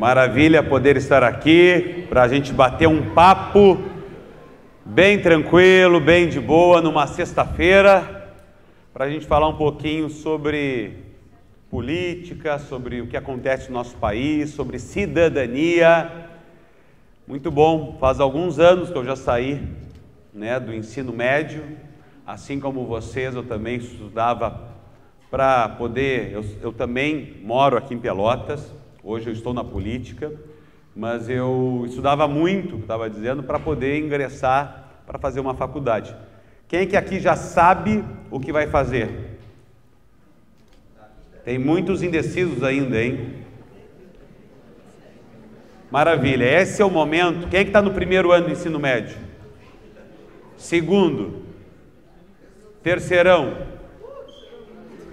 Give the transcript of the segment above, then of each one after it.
Maravilha poder estar aqui para a gente bater um papo bem tranquilo, bem de boa, numa sexta-feira, para a gente falar um pouquinho sobre política, sobre o que acontece no nosso país, sobre cidadania. Muito bom, faz alguns anos que eu já saí, do ensino médio, assim como vocês, eu também estudava para poder, eu também moro aqui em Pelotas. Hoje eu estou na política, mas eu estudava muito, estava dizendo, para poder ingressar para fazer uma faculdade. Quem é que aqui já sabe o que vai fazer? Tem muitos indecisos ainda, hein? Maravilha, esse é o momento. Quem é que está no primeiro ano do ensino médio? Segundo? Terceirão?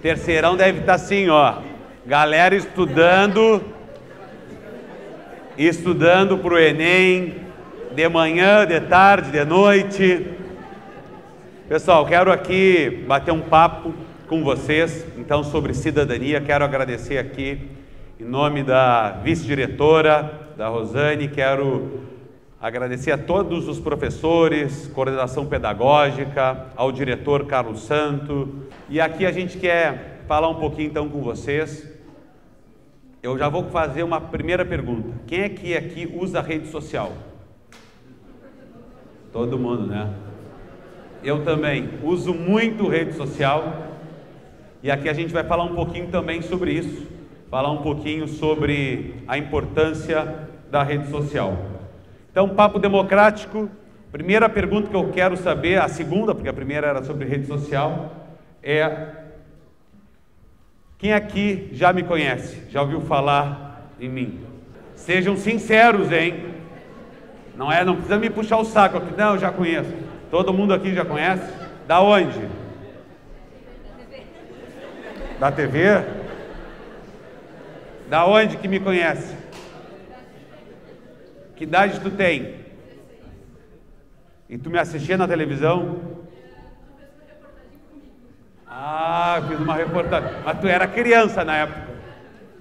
Terceirão deve estar assim, ó. Galera estudando para o Enem, de manhã, de tarde, de noite. Pessoal, quero aqui bater um papo com vocês, então, sobre cidadania. Quero agradecer aqui, em nome da vice-diretora, da Rosane, quero agradecer a todos os professores, coordenação pedagógica, ao diretor Carlos Santo. E aqui a gente quer falar um pouquinho, então, com vocês. Eu já vou fazer uma primeira pergunta. Quem é que aqui usa rede social? Todo mundo, né? Eu também uso muito rede social. E aqui a gente vai falar um pouquinho também sobre isso. Falar um pouquinho sobre a importância da rede social. Então, papo democrático. Primeira pergunta que eu quero saber, a segunda, porque a primeira era sobre rede social, é: quem aqui já me conhece? Já ouviu falar em mim? Sejam sinceros, hein? Não precisa me puxar o saco aqui. Não, eu já conheço. Todo mundo aqui já conhece? Da onde? Da TV? Da onde que me conhece? Que idade tu tem? E tu me assistia na televisão? Ah, fiz uma reportagem. Mas tu era criança na época.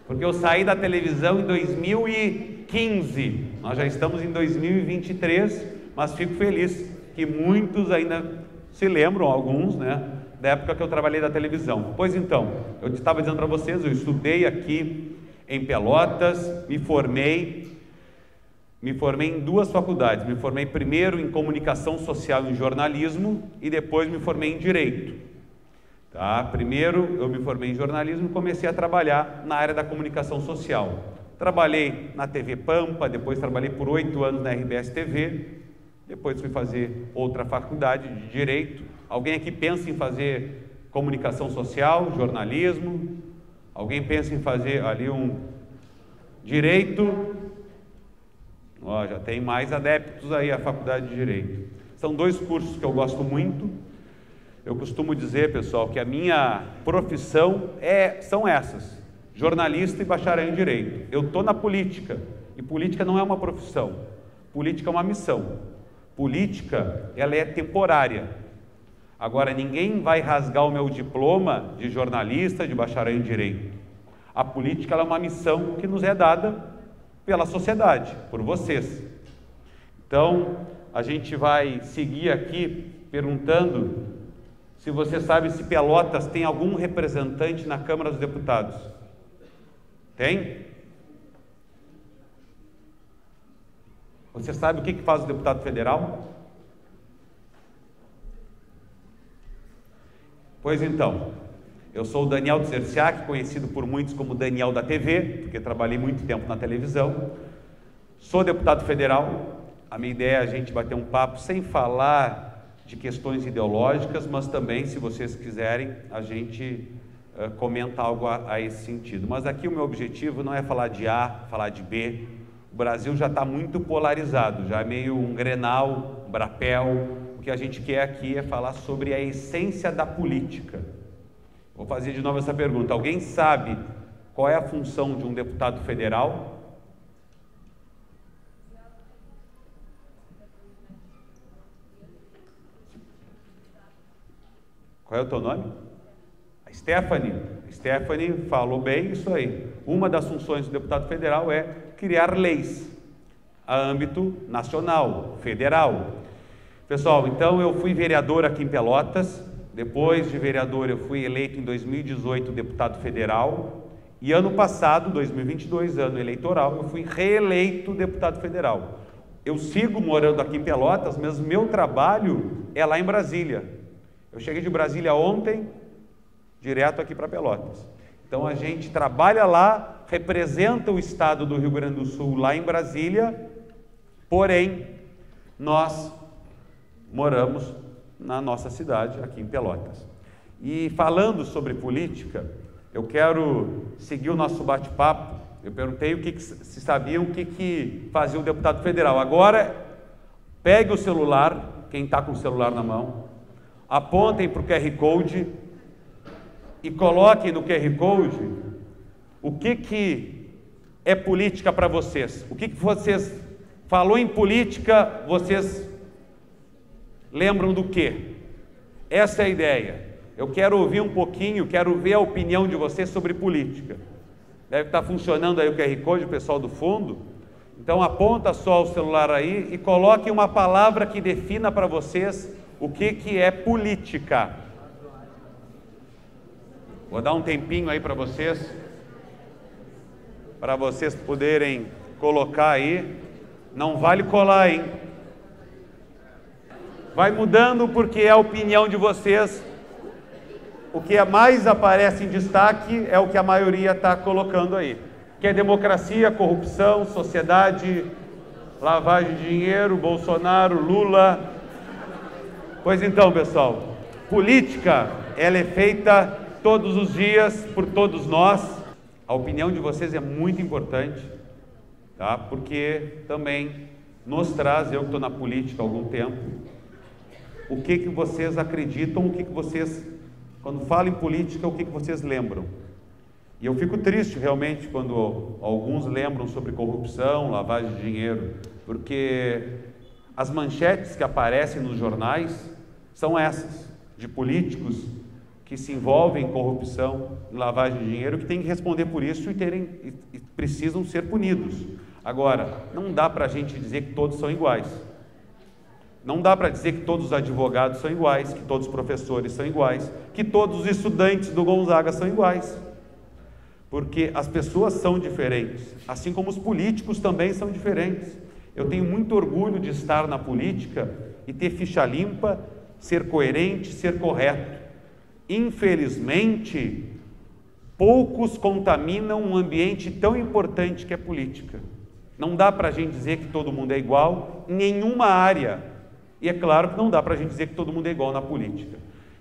Porque eu saí da televisão em 2015. Nós já estamos em 2023, mas fico feliz que muitos ainda se lembram, alguns, da época que eu trabalhei na televisão. Pois então, eu estava dizendo para vocês, eu estudei aqui em Pelotas, me formei em duas faculdades. Me formei primeiro em comunicação social e em jornalismo e depois me formei em direito. Primeiro eu me formei em jornalismo e comecei a trabalhar na área da comunicação social. Trabalhei na TV Pampa, depois trabalhei por 8 anos na RBS TV, depois fui fazer outra faculdade de Direito. Alguém aqui pensa em fazer comunicação social, jornalismo? Alguém pensa em fazer ali um Direito? Já tem mais adeptos aí a faculdade de Direito. São dois cursos que eu gosto muito. Eu costumo dizer, pessoal, que a minha profissão são essas: jornalista e bacharel em Direito. Eu estou na política, e política não é uma profissão, política é uma missão. Política, ela é temporária. Agora, ninguém vai rasgar o meu diploma de jornalista, de bacharel em Direito. A política, ela é uma missão que nos é dada pela sociedade, por vocês. Então, a gente vai seguir aqui perguntando se você sabe se Pelotas tem algum representante na Câmara dos Deputados. Tem? Você sabe o que faz o deputado federal? Pois então, eu sou o Daniel Tzerciak, conhecido por muitos como Daniel da TV, porque trabalhei muito tempo na televisão. Sou deputado federal. A minha ideia é a gente bater um papo sem falar de questões ideológicas, mas também, se vocês quiserem, a gente comenta algo a esse sentido. Mas aqui o meu objetivo não é falar de A, falar de B. O Brasil já está muito polarizado, já é meio um Grenal, Brapel. O que a gente quer aqui é falar sobre a essência da política. Vou fazer de novo essa pergunta: alguém sabe qual é a função de um deputado federal? Qual é o teu nome? A Stephanie falou bem isso aí. uma das funções do deputado federal é criar leis a âmbito nacional, federal. Pessoal, então eu fui vereador aqui em Pelotas, depois de vereador eu fui eleito em 2018 deputado federal e ano passado, 2022, ano eleitoral, eu fui reeleito deputado federal. Eu sigo morando aqui em Pelotas, mas meu trabalho é lá em Brasília. Eu cheguei de Brasília ontem, direto aqui para Pelotas. Então a gente trabalha lá, representa o estado do Rio Grande do Sul lá em Brasília, porém nós moramos na nossa cidade, aqui em Pelotas. E falando sobre política, eu quero seguir o nosso bate-papo. Eu perguntei se sabiam o que fazia o deputado federal. Agora, pegue o celular, quem está com o celular na mão, apontem para o QR Code e coloquem no QR Code o que é política para vocês. O que vocês, falou em política, vocês lembram do quê? Essa é a ideia. Eu quero ouvir um pouquinho, quero ver a opinião de vocês sobre política. Deve estar funcionando aí o QR Code, o pessoal do fundo. Então aponta só o celular aí e coloque uma palavra que defina para vocês o que é política. Vou dar um tempinho aí para vocês poderem colocar aí. Não vale colar, hein? Vai mudando porque é a opinião de vocês. O que mais aparece em destaque é o que a maioria está colocando aí, que é democracia, corrupção, sociedade, lavagem de dinheiro, Bolsonaro, Lula. Pois então, pessoal, política, ela é feita todos os dias por todos nós. A opinião de vocês é muito importante, tá? Porque também nos traz, eu que estou na política há algum tempo, o que vocês acreditam, o que vocês, quando falam em política, o que vocês lembram. E eu fico triste realmente quando alguns lembram sobre corrupção, lavagem de dinheiro, porque as manchetes que aparecem nos jornais são essas, de políticos que se envolvem em corrupção, em lavagem de dinheiro, que têm que responder por isso e precisam ser punidos. Agora, não dá para a gente dizer que todos são iguais. Não dá para dizer que todos os advogados são iguais, que todos os professores são iguais, que todos os estudantes do Gonzaga são iguais. Porque as pessoas são diferentes, assim como os políticos também são diferentes. Eu tenho muito orgulho de estar na política e ter ficha limpa, ser coerente, ser correto. Infelizmente, poucos contaminam um ambiente tão importante que é política. Não dá para a gente dizer que todo mundo é igual em nenhuma área. E é claro que não dá para a gente dizer que todo mundo é igual na política.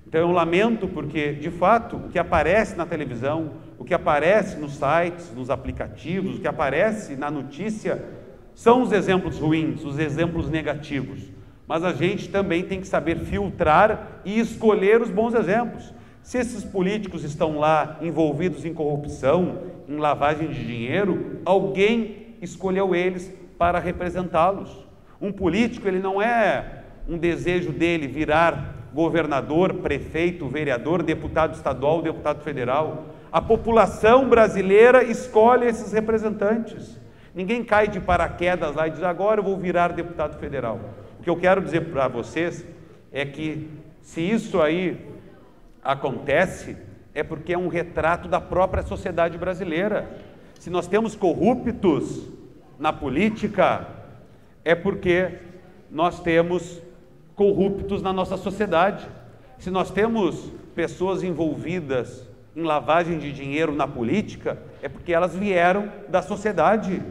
Então eu lamento porque, de fato, o que aparece na televisão, o que aparece nos sites, nos aplicativos, o que aparece na notícia, são os exemplos ruins, os exemplos negativos. Mas a gente também tem que saber filtrar e escolher os bons exemplos. Se esses políticos estão lá envolvidos em corrupção, em lavagem de dinheiro, alguém escolheu eles para representá-los. Um político, ele não é um desejo dele virar governador, prefeito, vereador, deputado estadual, deputado federal. A população brasileira escolhe esses representantes. Ninguém cai de paraquedas lá e diz, agora eu vou virar deputado federal. O que eu quero dizer para vocês é que se isso aí acontece, é porque é um retrato da própria sociedade brasileira. Se nós temos corruptos na política, é porque nós temos corruptos na nossa sociedade. Se nós temos pessoas envolvidas em lavagem de dinheiro na política, é porque elas vieram da sociedade.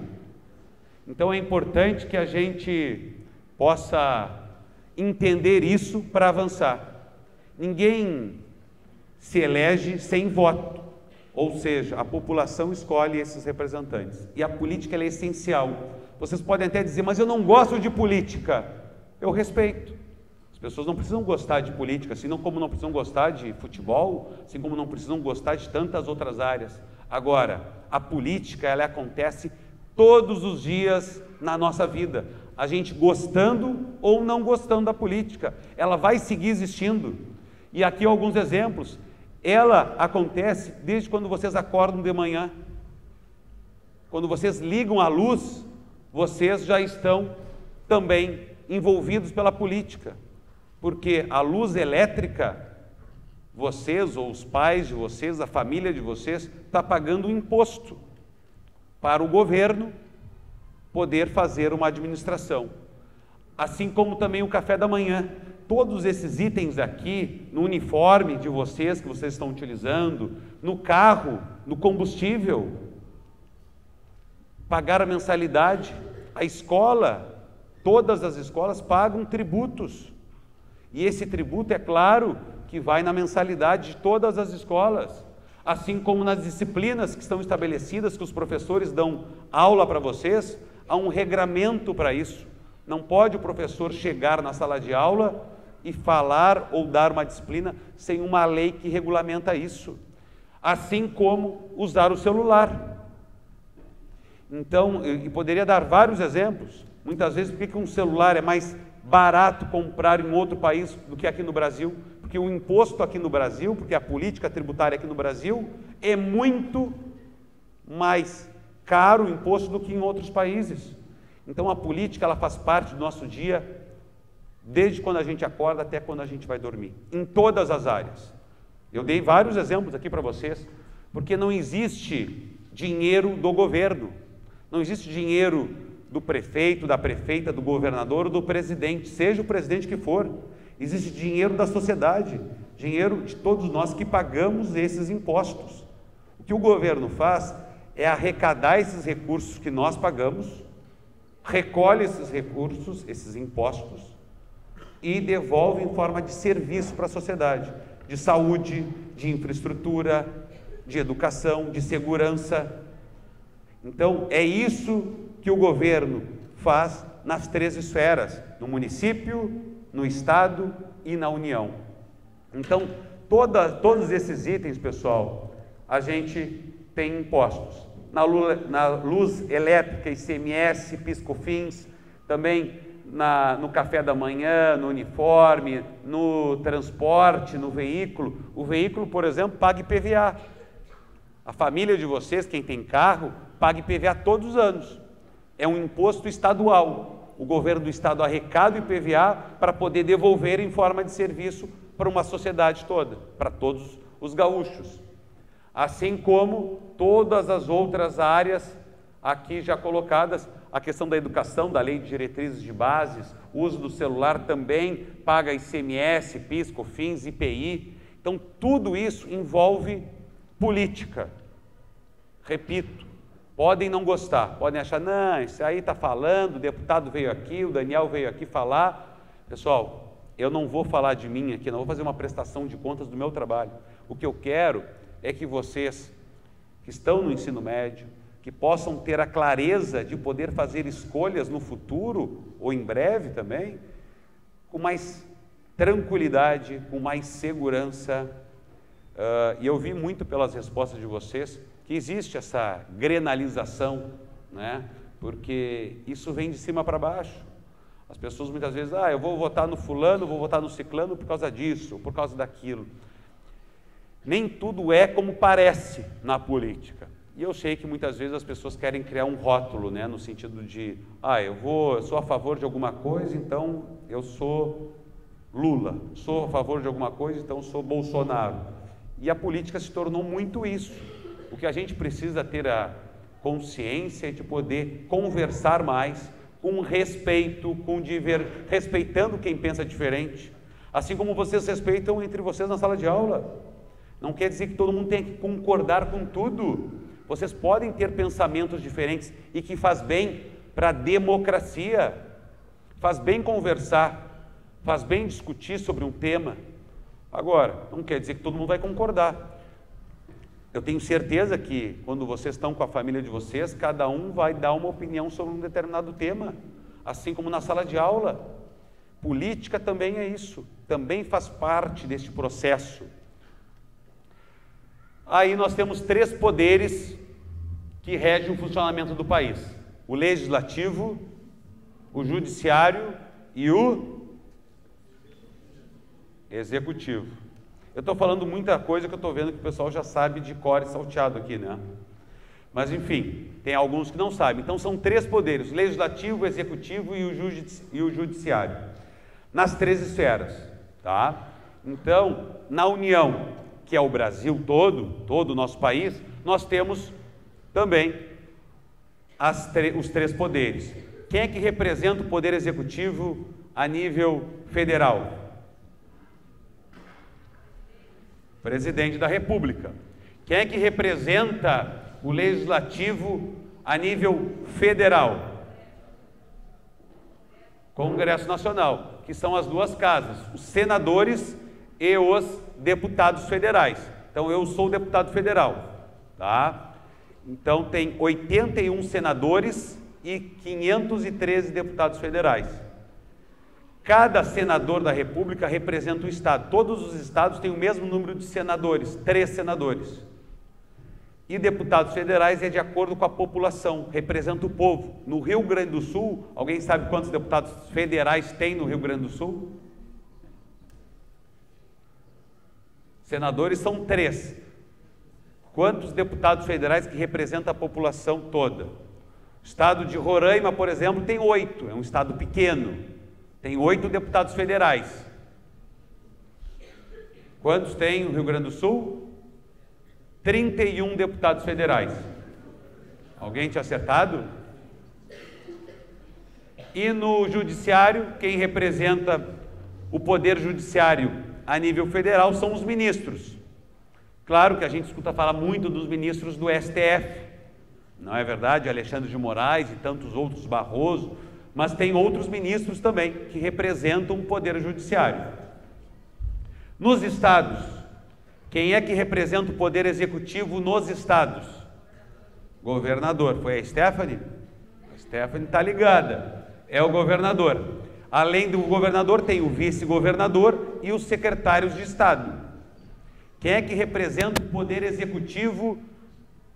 Então é importante que a gente possa entender isso para avançar. Ninguém se elege sem voto, ou seja, a população escolhe esses representantes. E a política ela é essencial. Vocês podem até dizer, mas eu não gosto de política. Eu respeito. As pessoas não precisam gostar de política, assim como não precisam gostar de futebol, assim como não precisam gostar de tantas outras áreas. Agora, a política, ela acontece todos os dias na nossa vida. A gente gostando ou não gostando da política. Ela vai seguir existindo. E aqui alguns exemplos. Ela acontece desde quando vocês acordam de manhã. quando vocês ligam a luz, vocês já estão também envolvidos pela política, porque a luz elétrica, vocês ou os pais de vocês, a família de vocês, está pagando um imposto para o governo poder fazer uma administração. Assim como também o café da manhã. Todos esses itens aqui, no uniforme de vocês, que vocês estão utilizando, no carro, no combustível, pagar a mensalidade. A escola, todas as escolas pagam tributos. E esse tributo, é claro, que vai na mensalidade de todas as escolas. Assim como nas disciplinas que estão estabelecidas, que os professores dão aula para vocês, há um regramento para isso. Não pode o professor chegar na sala de aula e falar ou dar uma disciplina sem uma lei que regulamenta isso. Assim como usar o celular. Então, e poderia dar vários exemplos. Muitas vezes, por que um celular é mais barato comprar em outro país do que aqui no Brasil? Porque o imposto aqui no Brasil, porque a política tributária aqui no Brasil é muito mais caro o imposto do que em outros países. Então a política, ela faz parte do nosso dia, desde quando a gente acorda até quando a gente vai dormir, em todas as áreas. Eu dei vários exemplos aqui para vocês, porque não existe dinheiro do governo, não existe dinheiro do prefeito, da prefeita, do governador ou do presidente, seja o presidente que for. Existe dinheiro da sociedade, dinheiro de todos nós que pagamos esses impostos. O que o governo faz é arrecadar esses recursos que nós pagamos, recolhe esses recursos, esses impostos, e devolve em forma de serviço para a sociedade, de saúde, de infraestrutura, de educação, de segurança. Então, é isso que o governo faz nas 3 esferas, no município, no Estado e na União. Então, todos esses itens, pessoal, a gente tem impostos. Na luz elétrica, ICMS, PIS/COFINS, também no café da manhã, no uniforme, no transporte, no veículo. O veículo, por exemplo, paga IPVA. A família de vocês, quem tem carro, paga IPVA todos os anos. É um imposto estadual. O governo do estado arrecada o IPVA para poder devolver em forma de serviço para uma sociedade toda, para todos os gaúchos. Assim como todas as outras áreas aqui já colocadas, a questão da educação, da lei de diretrizes de bases, o uso do celular também paga ICMS, PIS, COFINS, IPI. Então, tudo isso envolve política. Repito, podem não gostar, podem achar, não, isso aí está falando, o deputado veio aqui, o Daniel veio aqui falar. Pessoal, eu não vou falar de mim aqui, não vou fazer uma prestação de contas do meu trabalho. O que eu quero é que vocês que estão no ensino médio, que possam ter a clareza de poder fazer escolhas no futuro, ou em breve também, com mais tranquilidade, com mais segurança. E eu vi muito pelas respostas de vocês que existe essa grenalização, né? Porque isso vem de cima para baixo. As pessoas muitas vezes, eu vou votar no fulano, vou votar no ciclano por causa disso, ou por causa daquilo. Nem tudo é como parece na política. E eu sei que muitas vezes as pessoas querem criar um rótulo, né, no sentido de, eu sou a favor de alguma coisa, então eu sou Lula. Sou a favor de alguma coisa, então eu sou Bolsonaro. E a política se tornou muito isso. O que a gente precisa ter a consciência de poder conversar mais, com respeito, respeitando quem pensa diferente, assim como vocês respeitam entre vocês na sala de aula. Não quer dizer que todo mundo tenha que concordar com tudo. Vocês podem ter pensamentos diferentes e que faz bem para a democracia, faz bem conversar, faz bem discutir sobre um tema. Agora, não quer dizer que todo mundo vai concordar. Eu tenho certeza que quando vocês estão com a família de vocês, cada um vai dar uma opinião sobre um determinado tema, assim como na sala de aula. Política também é isso, também faz parte deste processo. Aí nós temos 3 poderes que regem o funcionamento do país: o legislativo, o judiciário e o executivo. Eu estou falando muita coisa que eu estou vendo que o pessoal já sabe de cor e salteado aqui, né? Mas enfim, tem alguns que não sabem. Então são 3 poderes: o legislativo, o executivo e o judiciário, nas 3 esferas, tá? Então, na União, que é o Brasil todo o nosso país, nós temos também os 3 poderes. Quem é que representa o poder executivo a nível federal? Presidente da República. Quem é que representa o legislativo a nível federal? Congresso Nacional, que são as 2 casas, os senadores e os deputados federais. Então eu sou deputado federal, tá? Então tem 81 senadores e 513 deputados federais. Cada senador da República representa um estado. Todos os estados têm o mesmo número de senadores, 3 senadores. E deputados federais é de acordo com a população, representa o povo. No Rio Grande do Sul, alguém sabe quantos deputados federais tem no Rio Grande do Sul? Senadores são 3. Quantos deputados federais que representam a população toda? O estado de Roraima, por exemplo, tem 8, é um estado pequeno, tem 8 deputados federais. Quantos tem no Rio Grande do Sul? 31 deputados federais. Alguém tinha acertado? E no judiciário, quem representa o poder judiciário a nível federal são os ministros. Claro que a gente escuta falar muito dos ministros do STF, não é verdade? Alexandre de Moraes e tantos outros, Barroso, mas tem outros ministros também que representam o poder judiciário. Nos estados, quem é que representa o poder executivo nos estados? Governador. Foi a Stephanie? A Stephanie está ligada. É o governador. Além do governador, tem o vice-governador e os secretários de Estado. Quem é que representa o poder executivo,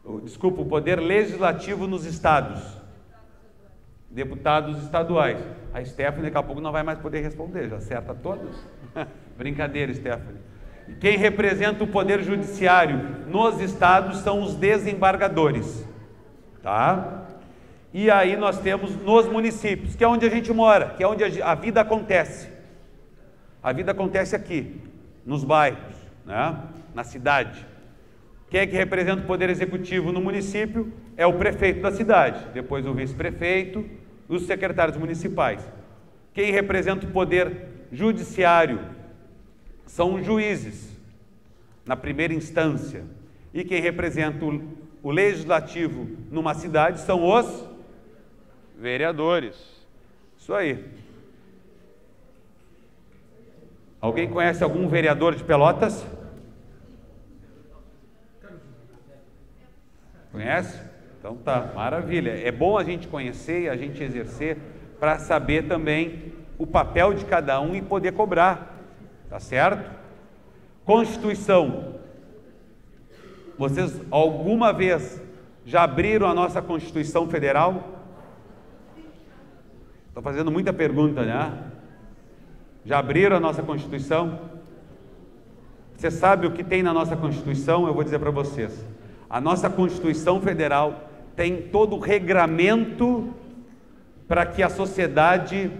o poder legislativo nos estados? Deputados estaduais. A Stephanie daqui a pouco não vai mais poder responder, já acerta todos? Brincadeira, Stephanie. Quem representa o poder judiciário nos estados são os desembargadores, tá? E aí nós temos nos municípios, que é onde a gente mora, que é onde a vida acontece. A vida acontece aqui, nos bairros, né? Na cidade. Quem é que representa o poder executivo no município? É o prefeito da cidade, depois o vice-prefeito e os secretários municipais. Quem representa o poder judiciário são os juízes, na primeira instância. E quem representa o legislativo numa cidade são os vereadores. Isso aí. Alguém conhece algum vereador de Pelotas? Conhece? Então tá, maravilha. É bom a gente conhecer e a gente exercer para saber também o papel de cada um e poder cobrar. Tá certo? Constituição. Vocês alguma vez já abriram a nossa Constituição Federal? Estou fazendo muita pergunta, né? Já abriram a nossa Constituição? Você sabe o que tem na nossa Constituição? Eu vou dizer para vocês. A nossa Constituição Federal tem todo o regramento para que a sociedade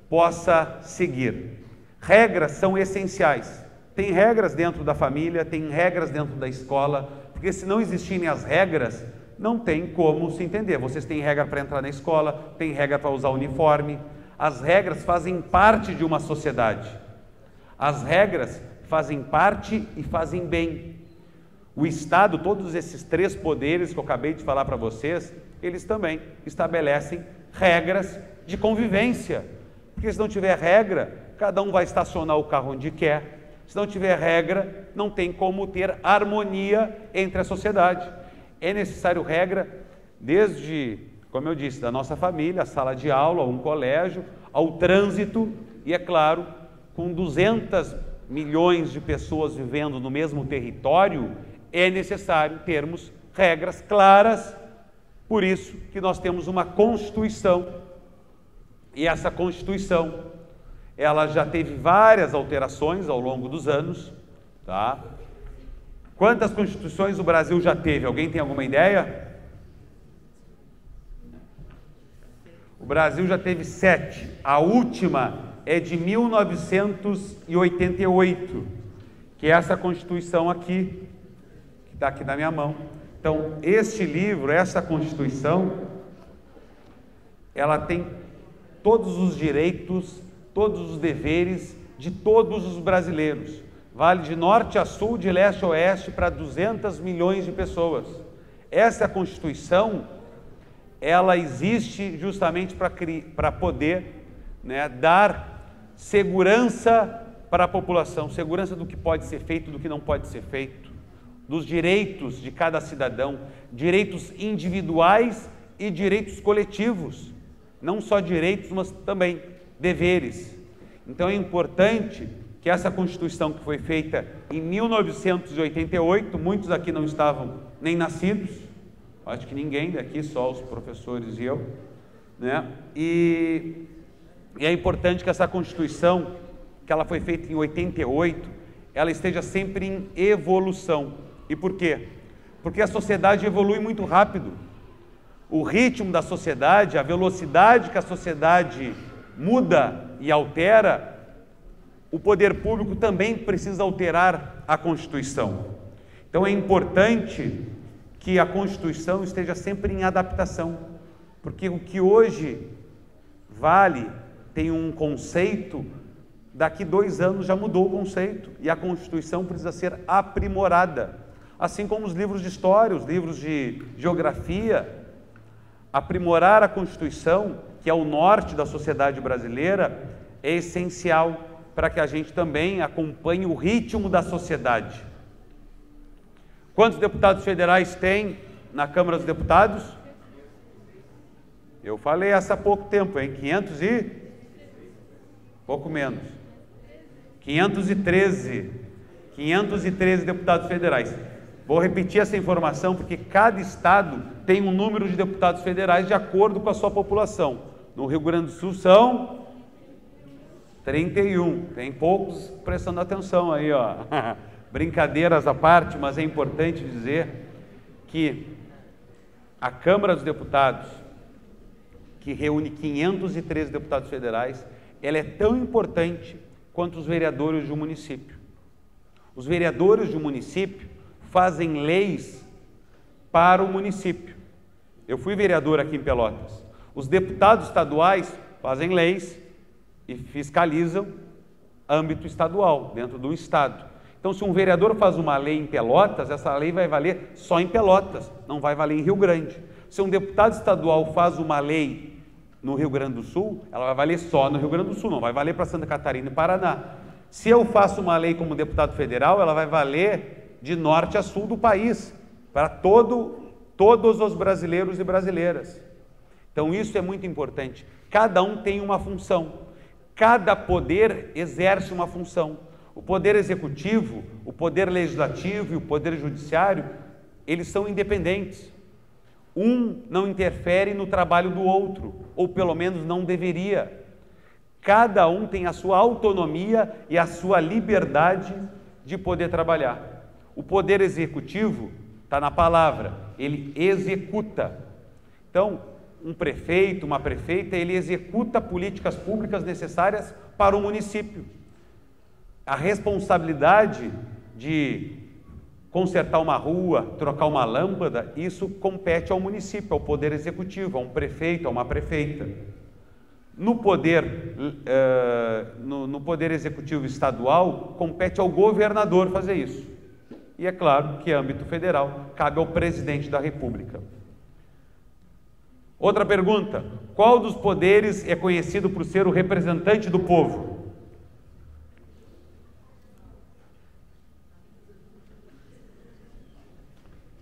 possa seguir. Regras são essenciais. Tem regras dentro da família, tem regras dentro da escola, porque se não existirem as regras, não tem como se entender. Vocês têm regra para entrar na escola, tem regra para usar uniforme. As regras fazem parte de uma sociedade. As regras fazem parte e fazem bem. O Estado, todos esses 3 poderes que eu acabei de falar para vocês, eles também estabelecem regras de convivência. Porque se não tiver regra, cada um vai estacionar o carro onde quer. Se não tiver regra, não tem como ter harmonia entre a sociedade. É necessário regra desde, como eu disse, da nossa família, a sala de aula, um colégio, ao trânsito e, é claro, com 200 milhões de pessoas vivendo no mesmo território, é necessário termos regras claras. Por isso que nós temos uma Constituição. E essa Constituição, ela já teve várias alterações ao longo dos anos, tá? Quantas constituições o Brasil já teve? Alguém tem alguma ideia? Brasil já teve 7. A última é de 1988, que é essa Constituição aqui, que está aqui na minha mão. Então, este livro, essa Constituição, ela tem todos os direitos, todos os deveres de todos os brasileiros. Vale de norte a sul, de leste a oeste, para 200 milhões de pessoas. Essa Constituição, ela existe justamente para poder, né, dar segurança para a população, segurança do que pode ser feito, do que não pode ser feito, dos direitos de cada cidadão, direitos individuais e direitos coletivos, não só direitos, mas também deveres. Então é importante que essa Constituição, que foi feita em 1988, muitos aqui não estavam nem nascidos, acho que ninguém daqui, só os professores e eu, né? E é importante que essa Constituição, que ela foi feita em 88, ela esteja sempre em evolução. E por quê? Porque a sociedade evolui muito rápido. O ritmo da sociedade, a velocidade que a sociedade muda e altera, o poder público também precisa alterar a Constituição. Então é importante que a Constituição esteja sempre em adaptação, porque o que hoje vale, tem um conceito, daqui 2 anos já mudou o conceito, e a Constituição precisa ser aprimorada, assim como os livros de história, os livros de geografia. Aprimorar a Constituição, que é o norte da sociedade brasileira, é essencial para que a gente também acompanhe o ritmo da sociedade. Quantos deputados federais tem na Câmara dos Deputados? Eu falei essa há pouco tempo, hein? 500 e... pouco menos. 513 deputados federais. Vou repetir essa informação porque cada estado tem um número de deputados federais de acordo com a sua população. No Rio Grande do Sul são 31. Tem poucos prestando atenção aí, ó. Brincadeiras à parte, mas é importante dizer que a Câmara dos Deputados, que reúne 513 deputados federais, ela é tão importante quanto os vereadores de um município. Os vereadores de um município fazem leis para o município. Eu fui vereador aqui em Pelotas. Os deputados estaduais fazem leis e fiscalizam âmbito estadual, dentro do estado. Então, se um vereador faz uma lei em Pelotas, essa lei vai valer só em Pelotas, não vai valer em Rio Grande. Se um deputado estadual faz uma lei no Rio Grande do Sul, ela vai valer só no Rio Grande do Sul, não vai valer para Santa Catarina e Paraná. Se eu faço uma lei como deputado federal, ela vai valer de norte a sul do país, para todos os brasileiros e brasileiras. Então isso é muito importante. Cada um tem uma função, cada poder exerce uma função. O poder executivo, o poder legislativo e o poder judiciário, eles são independentes. Um não interfere no trabalho do outro, ou pelo menos não deveria. Cada um tem a sua autonomia e a sua liberdade de poder trabalhar. O poder executivo está na palavra, ele executa. Então, um prefeito, uma prefeita, ele executa políticas públicas necessárias para o município. A responsabilidade de consertar uma rua, trocar uma lâmpada, isso compete ao município, ao poder executivo, a um prefeito, a uma prefeita. No poder executivo estadual, compete ao governador fazer isso. E é claro que, âmbito federal, cabe ao presidente da República. Outra pergunta: qual dos poderes é conhecido por ser o representante do povo?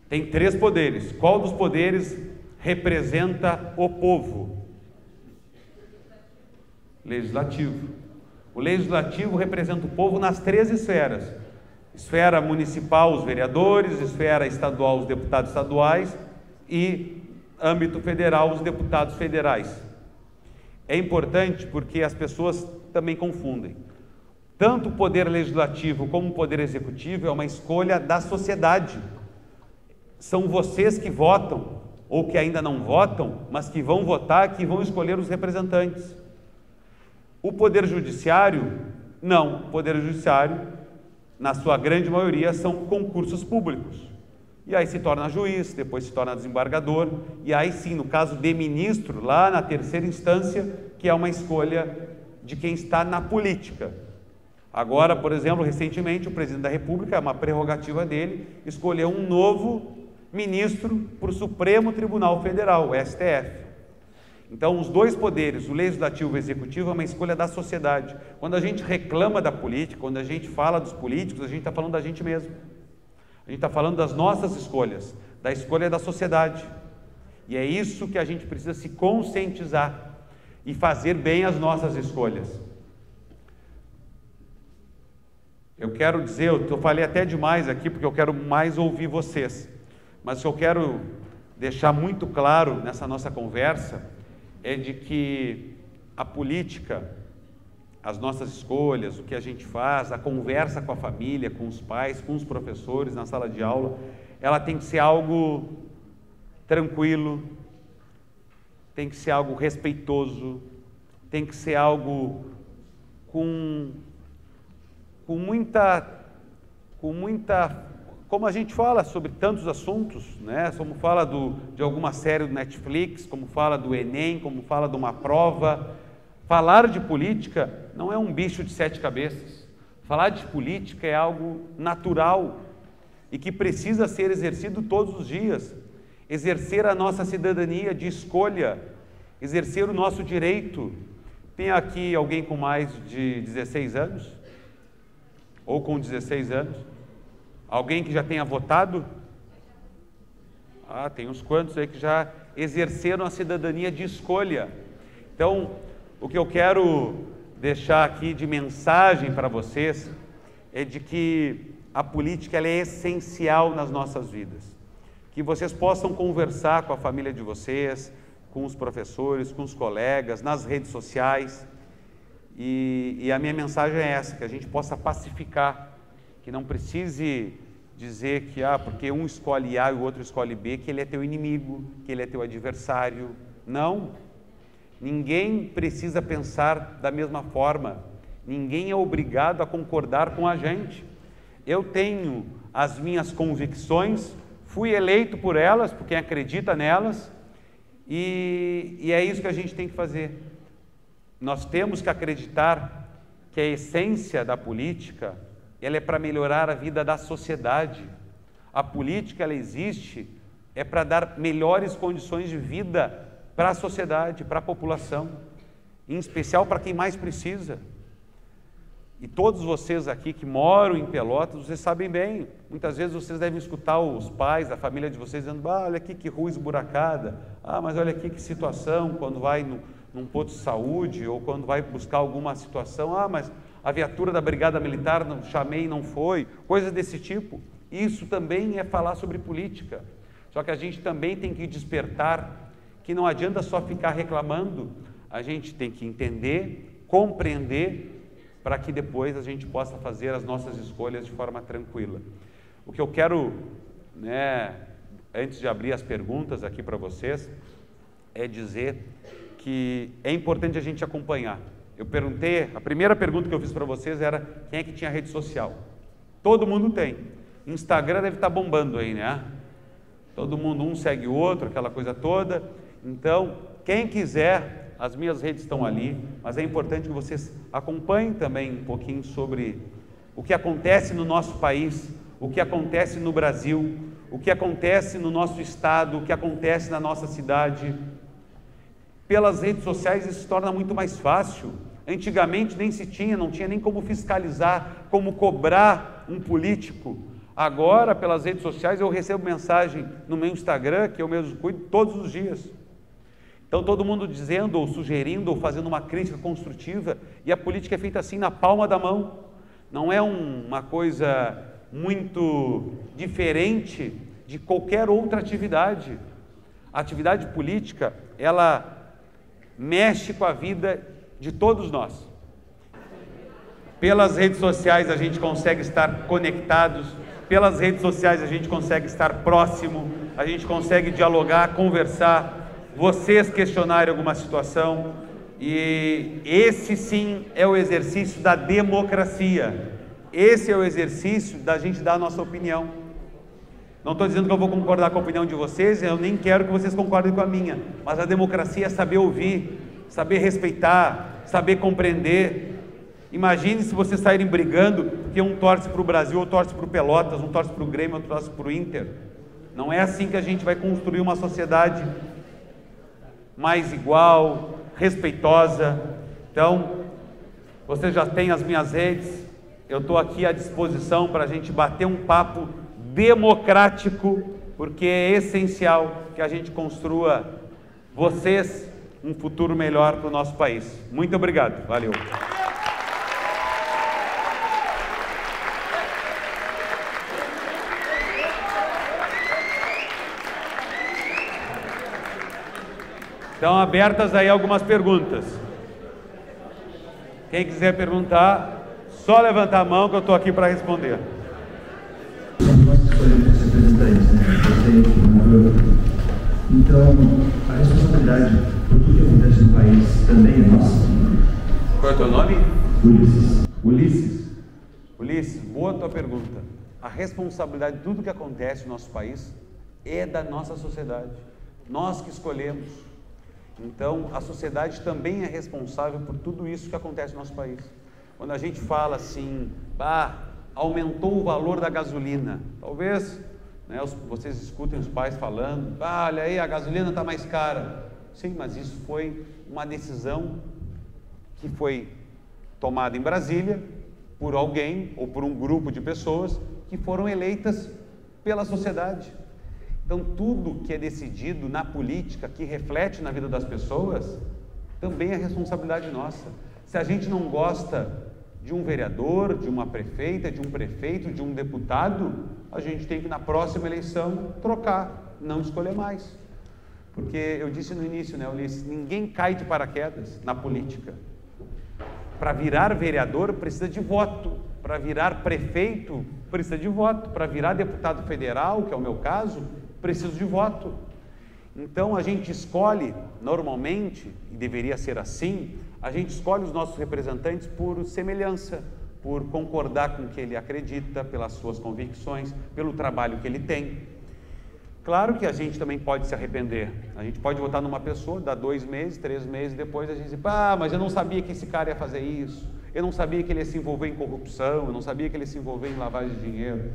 Tem 3 poderes. Qual dos poderes representa o povo? Legislativo. O legislativo representa o povo nas 3 esferas. Esfera municipal, os vereadores; esfera estadual, os deputados estaduais; e âmbito federal, os deputados federais. É importante porque as pessoas também confundem. Tanto o poder legislativo como o poder executivo é uma escolha da sociedade. São vocês que votam ou que ainda não votam, mas que vão votar, que vão escolher os representantes. O Poder Judiciário, não. O Poder Judiciário, na sua grande maioria, são concursos públicos. E aí se torna juiz, depois se torna desembargador, e aí sim, no caso de ministro, lá na terceira instância, que é uma escolha de quem está na política. Agora, por exemplo, recentemente, o presidente da República, é uma prerrogativa dele, escolheu um novo ministro para o Supremo Tribunal Federal, o STF. Então, os dois poderes, o legislativo e o executivo, é uma escolha da sociedade. Quando a gente reclama da política, quando a gente fala dos políticos, a gente está falando da gente mesmo. A gente está falando das nossas escolhas, da escolha da sociedade. E é isso que a gente precisa se conscientizar e fazer bem as nossas escolhas. Eu quero dizer, eu falei até demais aqui, porque eu quero mais ouvir vocês. Mas o que eu quero deixar muito claro nessa nossa conversa é de que a política, as nossas escolhas, o que a gente faz, a conversa com a família, com os pais, com os professores na sala de aula, ela tem que ser algo tranquilo, tem que ser algo respeitoso, tem que ser algo com muita, como a gente fala sobre tantos assuntos, né? Como fala de alguma série do Netflix, como fala do Enem, como fala de uma prova. Falar de política não é um bicho de 7 cabeças. Falar de política é algo natural e que precisa ser exercido todos os dias. Exercer a nossa cidadania de escolha, exercer o nosso direito. Tem aqui alguém com mais de 16 anos? Ou com 16 anos? Alguém que já tenha votado? Tem uns quantos aí que já exerceram a cidadania de escolha. Então, o que eu quero deixar aqui de mensagem para vocês é de que a política ela é essencial nas nossas vidas. Que vocês possam conversar com a família de vocês, com os professores, com os colegas, nas redes sociais. E a minha mensagem é essa, que a gente possa pacificar, que não precise dizer que porque um escolhe A e o outro escolhe B, que ele é teu inimigo, que ele é teu adversário. Não, ninguém precisa pensar da mesma forma, ninguém é obrigado a concordar com a gente. Eu tenho as minhas convicções, fui eleito por elas, por quem acredita nelas, e é isso que a gente tem que fazer. Nós temos que acreditar que a essência da política, ela é para melhorar a vida da sociedade. A política, ela existe, é para dar melhores condições de vida para a sociedade, para a população, em especial para quem mais precisa. E todos vocês aqui que moram em Pelotas, vocês sabem bem, muitas vezes vocês devem escutar os pais da família de vocês dizendo, olha aqui que rua esburacada, mas olha aqui que situação, quando vai num posto de saúde, ou quando vai buscar alguma situação, mas a viatura da Brigada Militar, não chamei e não foi, coisas desse tipo. Isso também é falar sobre política, só que a gente também tem que despertar, que não adianta só ficar reclamando, a gente tem que entender, compreender, para que depois a gente possa fazer as nossas escolhas de forma tranquila. O que eu quero, antes de abrir as perguntas aqui para vocês, é dizer que é importante a gente acompanhar. Eu perguntei, a primeira pergunta que eu fiz para vocês era quem é que tinha rede social. Todo mundo tem. Instagram deve estar bombando aí, né? Todo mundo, um segue o outro, aquela coisa toda. Então, quem quiser, as minhas redes estão ali, mas é importante que vocês acompanhem também um pouquinho sobre o que acontece no nosso país, o que acontece no Brasil, o que acontece no nosso estado, o que acontece na nossa cidade. Pelas redes sociais isso se torna muito mais fácil. Antigamente nem se tinha, não tinha nem como fiscalizar, como cobrar um político. Agora, pelas redes sociais, eu recebo mensagem no meu Instagram, que eu mesmo cuido, todos os dias. Então, todo mundo dizendo, ou sugerindo, ou fazendo uma crítica construtiva, e a política é feita assim, na palma da mão. Não é uma coisa muito diferente de qualquer outra atividade. A atividade política, ela mexe com a vida de todos nós. Pelas redes sociais a gente consegue estar conectados, pelas redes sociais a gente consegue estar próximo, a gente consegue dialogar, conversar, vocês questionarem alguma situação, e esse sim é o exercício da democracia, esse é o exercício da gente dar a nossa opinião. Não estou dizendo que eu vou concordar com a opinião de vocês, eu nem quero que vocês concordem com a minha, mas a democracia é saber ouvir, saber respeitar, saber compreender. Imagine se vocês saírem brigando, porque um torce para o Brasil, outro torce para o Pelotas, um torce para o Grêmio, outro torce para o Inter. Não é assim que a gente vai construir uma sociedade mais igual, respeitosa. Então, vocês já têm as minhas redes, eu estou aqui à disposição para a gente bater um papo democrático, porque é essencial que a gente construa, vocês, um futuro melhor para o nosso país. Muito obrigado, valeu. Estão abertas aí algumas perguntas. Quem quiser perguntar, só levantar a mão que eu estou aqui para responder. Então, a responsabilidade por tudo que acontece no país também é nossa. Qual é o teu nome? Ulisses. Ulisses. Ulisses, boa tua pergunta. A responsabilidade de tudo que acontece no nosso país é da nossa sociedade. Nós que escolhemos. Então, a sociedade também é responsável por tudo isso que acontece no nosso país. Quando a gente fala assim, aumentou o valor da gasolina, talvez, né, vocês escutem os pais falando, olha aí, a gasolina está mais cara. Sim, mas isso foi uma decisão que foi tomada em Brasília por alguém ou por um grupo de pessoas que foram eleitas pela sociedade. Então, tudo que é decidido na política, que reflete na vida das pessoas, também é responsabilidade nossa. Se a gente não gosta de um vereador, de uma prefeita, de um prefeito, de um deputado, a gente tem que, na próxima eleição, trocar, não escolher mais. Porque eu disse no início, né, Ulisses, ninguém cai de paraquedas na política. Para virar vereador, precisa de voto. Para virar prefeito, precisa de voto. Para virar deputado federal, que é o meu caso, preciso de voto. Então a gente escolhe, normalmente, e deveria ser assim, a gente escolhe os nossos representantes por semelhança, por concordar com o que ele acredita, pelas suas convicções, pelo trabalho que ele tem. Claro que a gente também pode se arrepender. A gente pode votar numa pessoa, dá 2 meses, 3 meses depois, a gente diz, mas eu não sabia que esse cara ia fazer isso, eu não sabia que ele ia se envolver em corrupção, eu não sabia que ele ia se envolver em lavagem de dinheiro.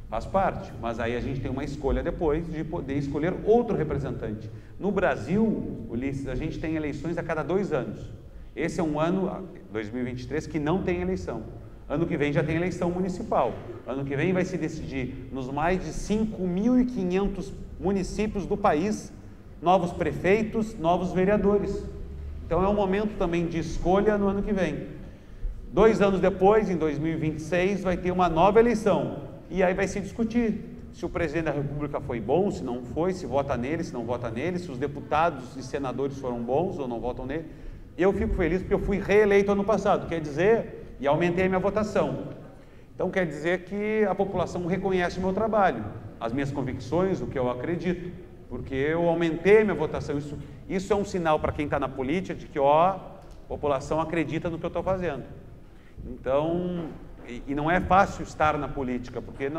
Faz parte, mas aí a gente tem uma escolha depois de poder escolher outro representante. No Brasil, Ulisses, a gente tem eleições a cada 2 anos. Esse é um ano, 2023, que não tem eleição. Ano que vem já tem eleição municipal. Ano que vem vai se decidir nos mais de 5.500 municípios do país, novos prefeitos, novos vereadores. Então é um momento também de escolha no ano que vem. 2 anos depois, em 2026, vai ter uma nova eleição. E aí vai se discutir se o presidente da República foi bom, se não foi, se vota nele, se não vota nele, se os deputados e senadores foram bons ou não votam nele. Eu fico feliz porque eu fui reeleito ano passado, quer dizer, e aumentei a minha votação. Então quer dizer que a população reconhece o meu trabalho, as minhas convicções, o que eu acredito, porque eu aumentei a minha votação. Isso é um sinal para quem está na política de que a população acredita no que eu estou fazendo. Então, e não é fácil estar na política, porque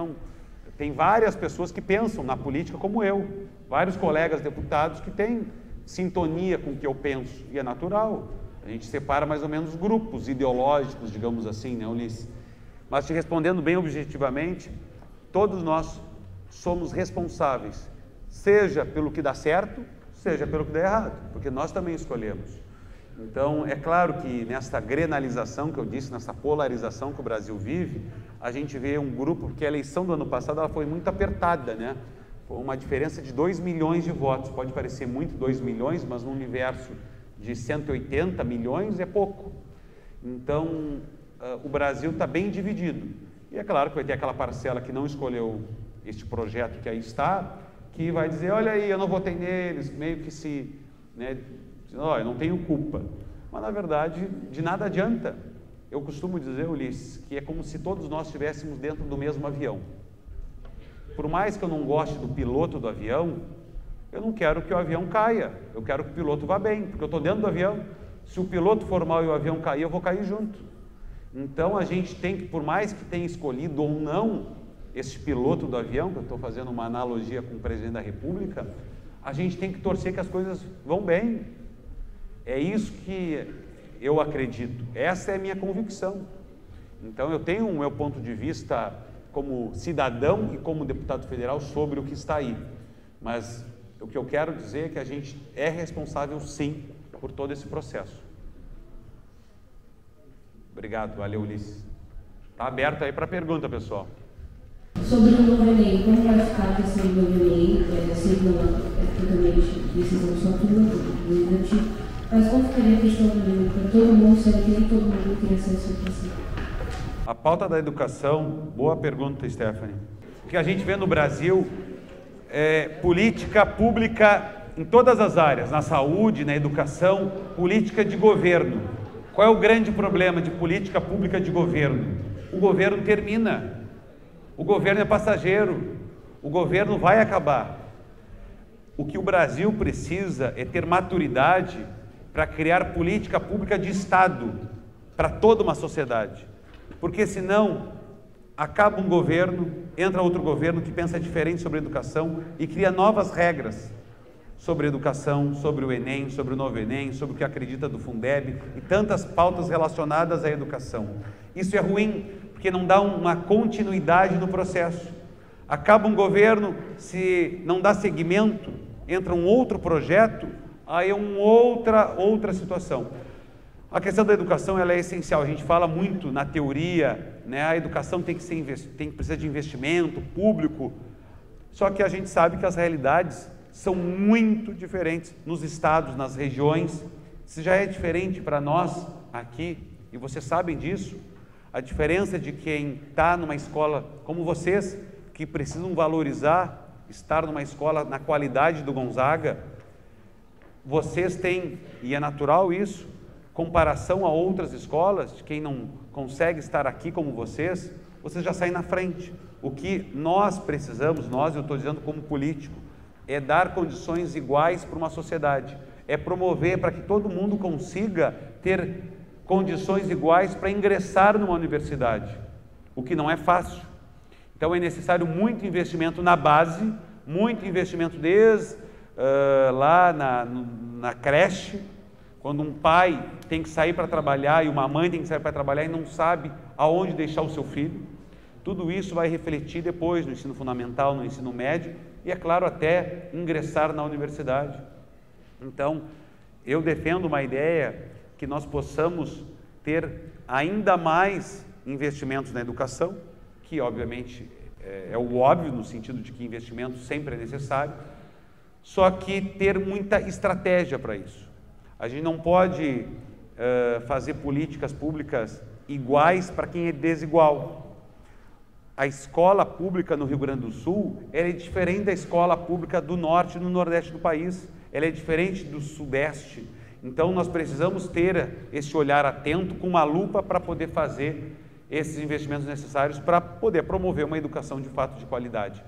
tem várias pessoas que pensam na política como eu, vários colegas deputados que têm sintonia com o que eu penso, e é natural, a gente separa mais ou menos grupos ideológicos, digamos assim, né, Ulisses? Mas te respondendo bem objetivamente, todos nós somos responsáveis, seja pelo que dá certo, seja pelo que dá errado, porque nós também escolhemos. Então, é claro que nessa grenalização que eu disse, nessa polarização que o Brasil vive, a gente vê um grupo, porque a eleição do ano passado ela foi muito apertada, né? Foi uma diferença de 2 milhões de votos, pode parecer muito 2 milhões, mas no universo de 180 milhões é pouco. Então, o Brasil está bem dividido. E é claro que vai ter aquela parcela que não escolheu este projeto que aí está, que vai dizer, olha aí, eu não votei neles, meio que se... né, eu não tenho culpa, mas na verdade de nada adianta. Eu costumo dizer, Ulisses, que é como se todos nós estivéssemos dentro do mesmo avião. por mais que eu não goste do piloto do avião, eu não quero que o avião caia, eu quero que o piloto vá bem, porque eu estou dentro do avião. Se o piloto for mal e o avião cair, eu vou cair junto. Então a gente tem que, por mais que tenha escolhido ou não esse piloto do avião, que eu estou fazendo uma analogia com o presidente da República, a gente tem que torcer que as coisas vão bem. É isso que eu acredito, essa é a minha convicção. Então eu tenho o meu ponto de vista como cidadão e como deputado federal sobre o que está aí, mas o que eu quero dizer é que a gente é responsável sim por todo esse processo. Obrigado, valeu, Ulisses. Está aberto aí para pergunta, pessoal. Sobre o novo Enem, como vai ficar a questão do novo Enem? Eu sei que não é totalmente decisão só do legislativo, mas como ficaria a questão do Enem para todo mundo, sendo que nem todo mundo queria ser educação? A pauta da educação, boa pergunta, Stephanie. O que a gente vê no Brasil é política pública em todas as áreas, na saúde, na educação, política de governo. Qual é o grande problema de política pública de governo? O governo termina, o governo é passageiro, o governo vai acabar. O que o Brasil precisa é ter maturidade para criar política pública de Estado para toda uma sociedade. Porque senão acaba um governo, entra outro governo que pensa diferente sobre educação e cria novas regras sobre educação, sobre o Enem, sobre o novo Enem, sobre o que acredita do Fundeb e tantas pautas relacionadas à educação. Isso é ruim, porque não dá uma continuidade no processo. Acaba um governo, se não dá seguimento, entra um outro projeto, aí é uma outra situação. A questão da educação ela é essencial, a gente fala muito na teoria, né? A educação tem que precisar de investimento público, só que a gente sabe que as realidades são muito diferentes nos estados, nas regiões. Isso já é diferente para nós aqui, e vocês sabem disso, a diferença de quem está numa escola como vocês, que precisam valorizar estar numa escola na qualidade do Gonzaga, vocês têm, e é natural isso, comparação a outras escolas, de quem não consegue estar aqui como vocês já saem na frente. O que nós precisamos, eu estou dizendo como político, é dar condições iguais para uma sociedade, é promover para que todo mundo consiga ter condições iguais para ingressar numa universidade, o que não é fácil. Então é necessário muito investimento na base, muito investimento desde lá na creche, quando um pai tem que sair para trabalhar e uma mãe tem que sair para trabalhar e não sabe aonde deixar o seu filho. Tudo isso vai refletir depois no ensino fundamental, no ensino médio e, é claro, até ingressar na universidade. Então, eu defendo uma ideia que nós possamos ter ainda mais investimentos na educação, que obviamente é o óbvio no sentido de que investimento sempre é necessário, só que ter muita estratégia para isso. A gente não pode fazer políticas públicas iguais para quem é desigual. A escola pública no Rio Grande do Sul ela é diferente da escola pública do norte e do nordeste do país. Ela é diferente do sudeste. Então nós precisamos ter esse olhar atento com uma lupa para poder fazer esses investimentos necessários para poder promover uma educação de fato de qualidade.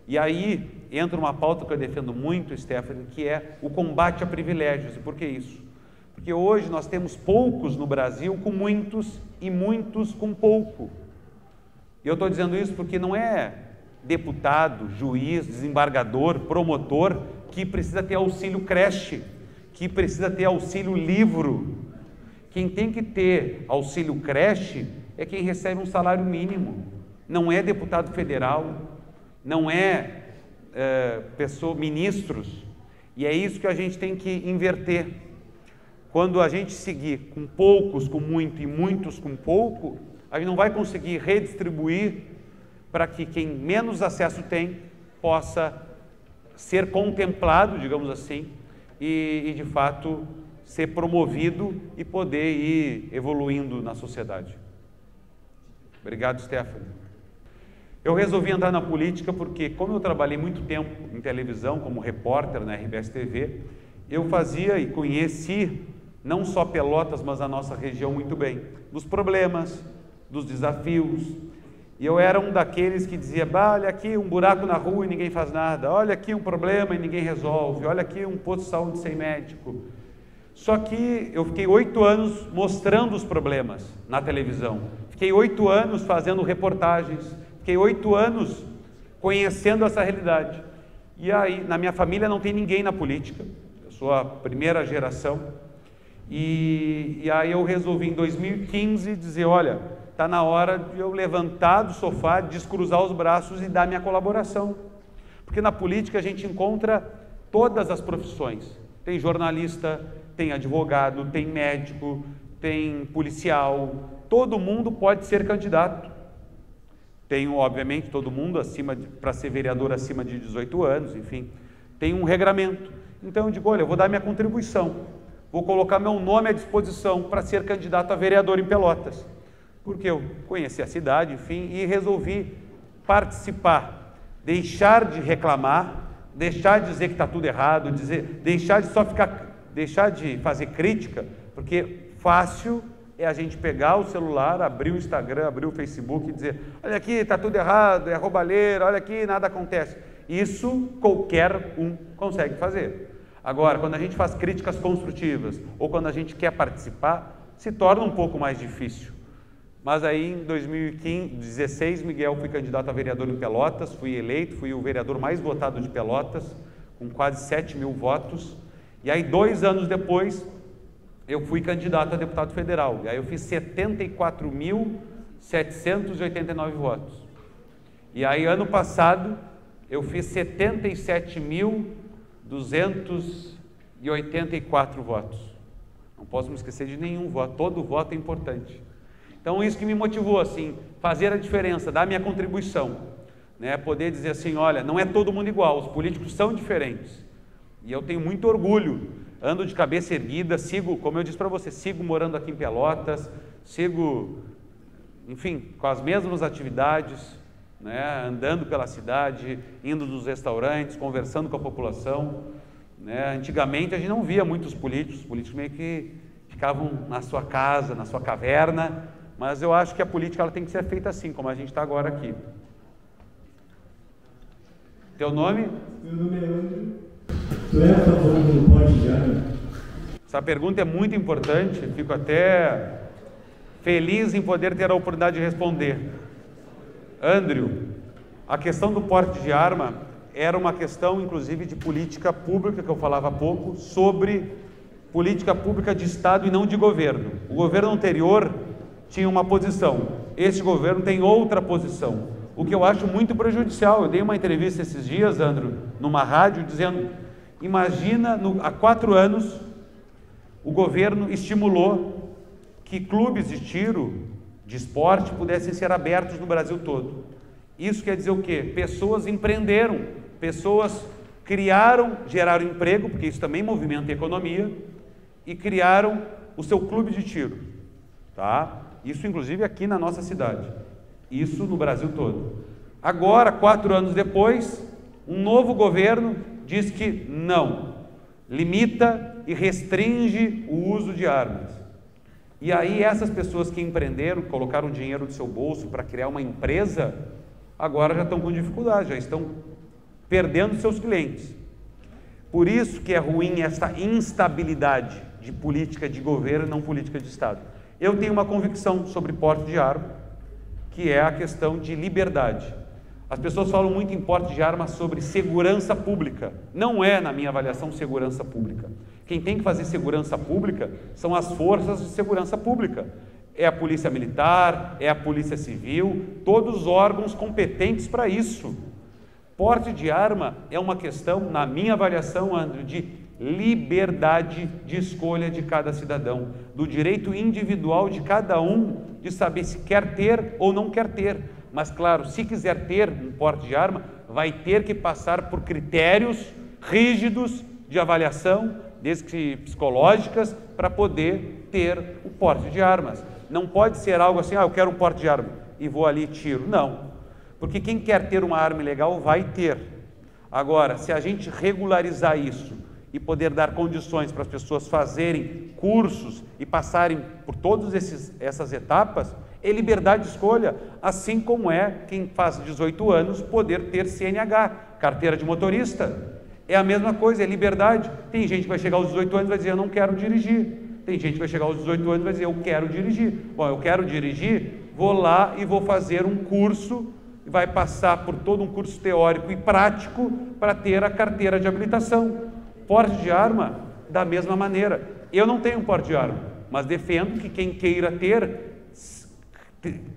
E aí entra uma pauta que eu defendo muito, Stephanie, que é o combate a privilégios. E por que isso? Porque hoje nós temos poucos no Brasil com muitos e muitos com pouco. E eu estou dizendo isso porque não é deputado, juiz, desembargador, promotor que precisa ter auxílio creche, que precisa ter auxílio livro. Quem tem que ter auxílio creche é quem recebe um salário mínimo. Não é deputado federal, não é ministros, e é isso que a gente tem que inverter. Quando a gente seguir com poucos com muito e muitos com pouco, a gente não vai conseguir redistribuir para que quem menos acesso tem possa ser contemplado, digamos assim, e de fato ser promovido e poder ir evoluindo na sociedade. Obrigado, Stephanie. Eu resolvi entrar na política porque, como eu trabalhei muito tempo em televisão, como repórter na RBS TV, eu fazia e conheci não só Pelotas, mas a nossa região muito bem, dos problemas, dos desafios, E eu era um daqueles que dizia, olha aqui um buraco na rua e ninguém faz nada, olha aqui um problema e ninguém resolve, olha aqui um posto de saúde sem médico. Só que eu fiquei 8 anos mostrando os problemas na televisão, fiquei 8 anos fazendo reportagens, fiquei 8 anos conhecendo essa realidade. E aí, na minha família não tem ninguém na política, eu sou a primeira geração, e aí eu resolvi em 2015 dizer, olha, está na hora de eu levantar do sofá, descruzar os braços e dar minha colaboração. Porque na política a gente encontra todas as profissões. Tem jornalista, tem advogado, tem médico, tem policial. Todo mundo pode ser candidato. Tem, obviamente, todo mundo para ser vereador acima de 18 anos, enfim. Tem um regramento. Então eu digo, olha, eu vou dar minha contribuição. Vou colocar meu nome à disposição para ser candidato a vereador em Pelotas. Porque eu conheci a cidade, enfim, e resolvi participar, deixar de reclamar, deixar de dizer que está tudo errado, deixar de fazer crítica, porque fácil é a gente pegar o celular, abrir o Instagram, abrir o Facebook e dizer, olha aqui, está tudo errado, é roubalheira, olha aqui, nada acontece. Isso qualquer um consegue fazer. Agora, quando a gente faz críticas construtivas, ou quando a gente quer participar, se torna um pouco mais difícil. Mas aí em 2016, Miguel, fui candidato a vereador em Pelotas, fui eleito, fui o vereador mais votado de Pelotas, com quase 7 mil votos. E aí 2 anos depois, eu fui candidato a deputado federal. E aí eu fiz 74.789 votos. E aí ano passado, eu fiz 77.284 votos. Não posso me esquecer de nenhum voto, todo voto é importante. Então isso que me motivou, assim, fazer a diferença, dar minha contribuição, né? Poder dizer assim, olha, não é todo mundo igual, os políticos são diferentes. E eu tenho muito orgulho, ando de cabeça erguida, sigo, como eu disse para você, sigo morando aqui em Pelotas, sigo, enfim, com as mesmas atividades, né? Andando pela cidade, indo nos restaurantes, conversando com a população, né? Antigamente a gente não via muitos políticos, os políticos meio que ficavam na sua casa, na sua caverna, mas eu acho que a política ela tem que ser feita assim, como a gente está agora aqui. Teu nome? Meu nome é Andrew. Tu é a favor do porte de arma? Essa pergunta é muito importante, fico até feliz em poder ter a oportunidade de responder. Andrew, a questão do porte de arma era uma questão, inclusive, de política pública, que eu falava há pouco, sobre política pública de Estado e não de governo. O governo anterior tinha uma posição, este governo tem outra posição, o que eu acho muito prejudicial. Eu dei uma entrevista esses dias, Andrew, numa rádio, dizendo, imagina, há 4 anos, o governo estimulou que clubes de tiro, de esporte, pudessem ser abertos no Brasil todo. Isso quer dizer o quê? Pessoas empreenderam, pessoas criaram, geraram emprego, porque isso também movimenta a economia, e criaram o seu clube de tiro, tá? Isso inclusive aqui na nossa cidade, isso no Brasil todo. Agora, 4 anos depois, um novo governo diz que não, limita e restringe o uso de armas. E aí essas pessoas que empreenderam, colocaram dinheiro do seu bolso para criar uma empresa, agora já estão com dificuldade, já estão perdendo seus clientes. Por isso que é ruim essa instabilidade de política de governo e não política de Estado. Eu tenho uma convicção sobre porte de arma, que é a questão de liberdade. As pessoas falam muito em porte de arma sobre segurança pública. Não é, na minha avaliação, segurança pública. Quem tem que fazer segurança pública são as forças de segurança pública. É a polícia militar, é a polícia civil, todos os órgãos competentes para isso. Porte de arma é uma questão, na minha avaliação, André, de liberdade de escolha de cada cidadão, do direito individual de cada um de saber se quer ter ou não quer ter. Mas claro, se quiser ter um porte de arma, vai ter que passar por critérios rígidos de avaliação, desde que psicológicas, para poder ter o porte de armas. Não pode ser algo assim, eu quero um porte de arma e vou ali e tiro. Não, porque quem quer ter uma arma ilegal vai ter. Agora, se a gente regularizar isso e poder dar condições para as pessoas fazerem cursos e passarem por todas essas etapas, É liberdade de escolha, assim como é quem faz 18 anos poder ter CNH, carteira de motorista. É a mesma coisa, é liberdade. Tem gente que vai chegar aos 18 anos e vai dizer, eu não quero dirigir. Tem gente que vai chegar aos 18 anos e vai dizer, eu quero dirigir. Bom, eu quero dirigir, vou lá e vou fazer um curso, vai passar por todo um curso teórico e prático para ter a carteira de habilitação. Porte de arma, da mesma maneira. Eu não tenho porte de arma, mas defendo que quem queira ter,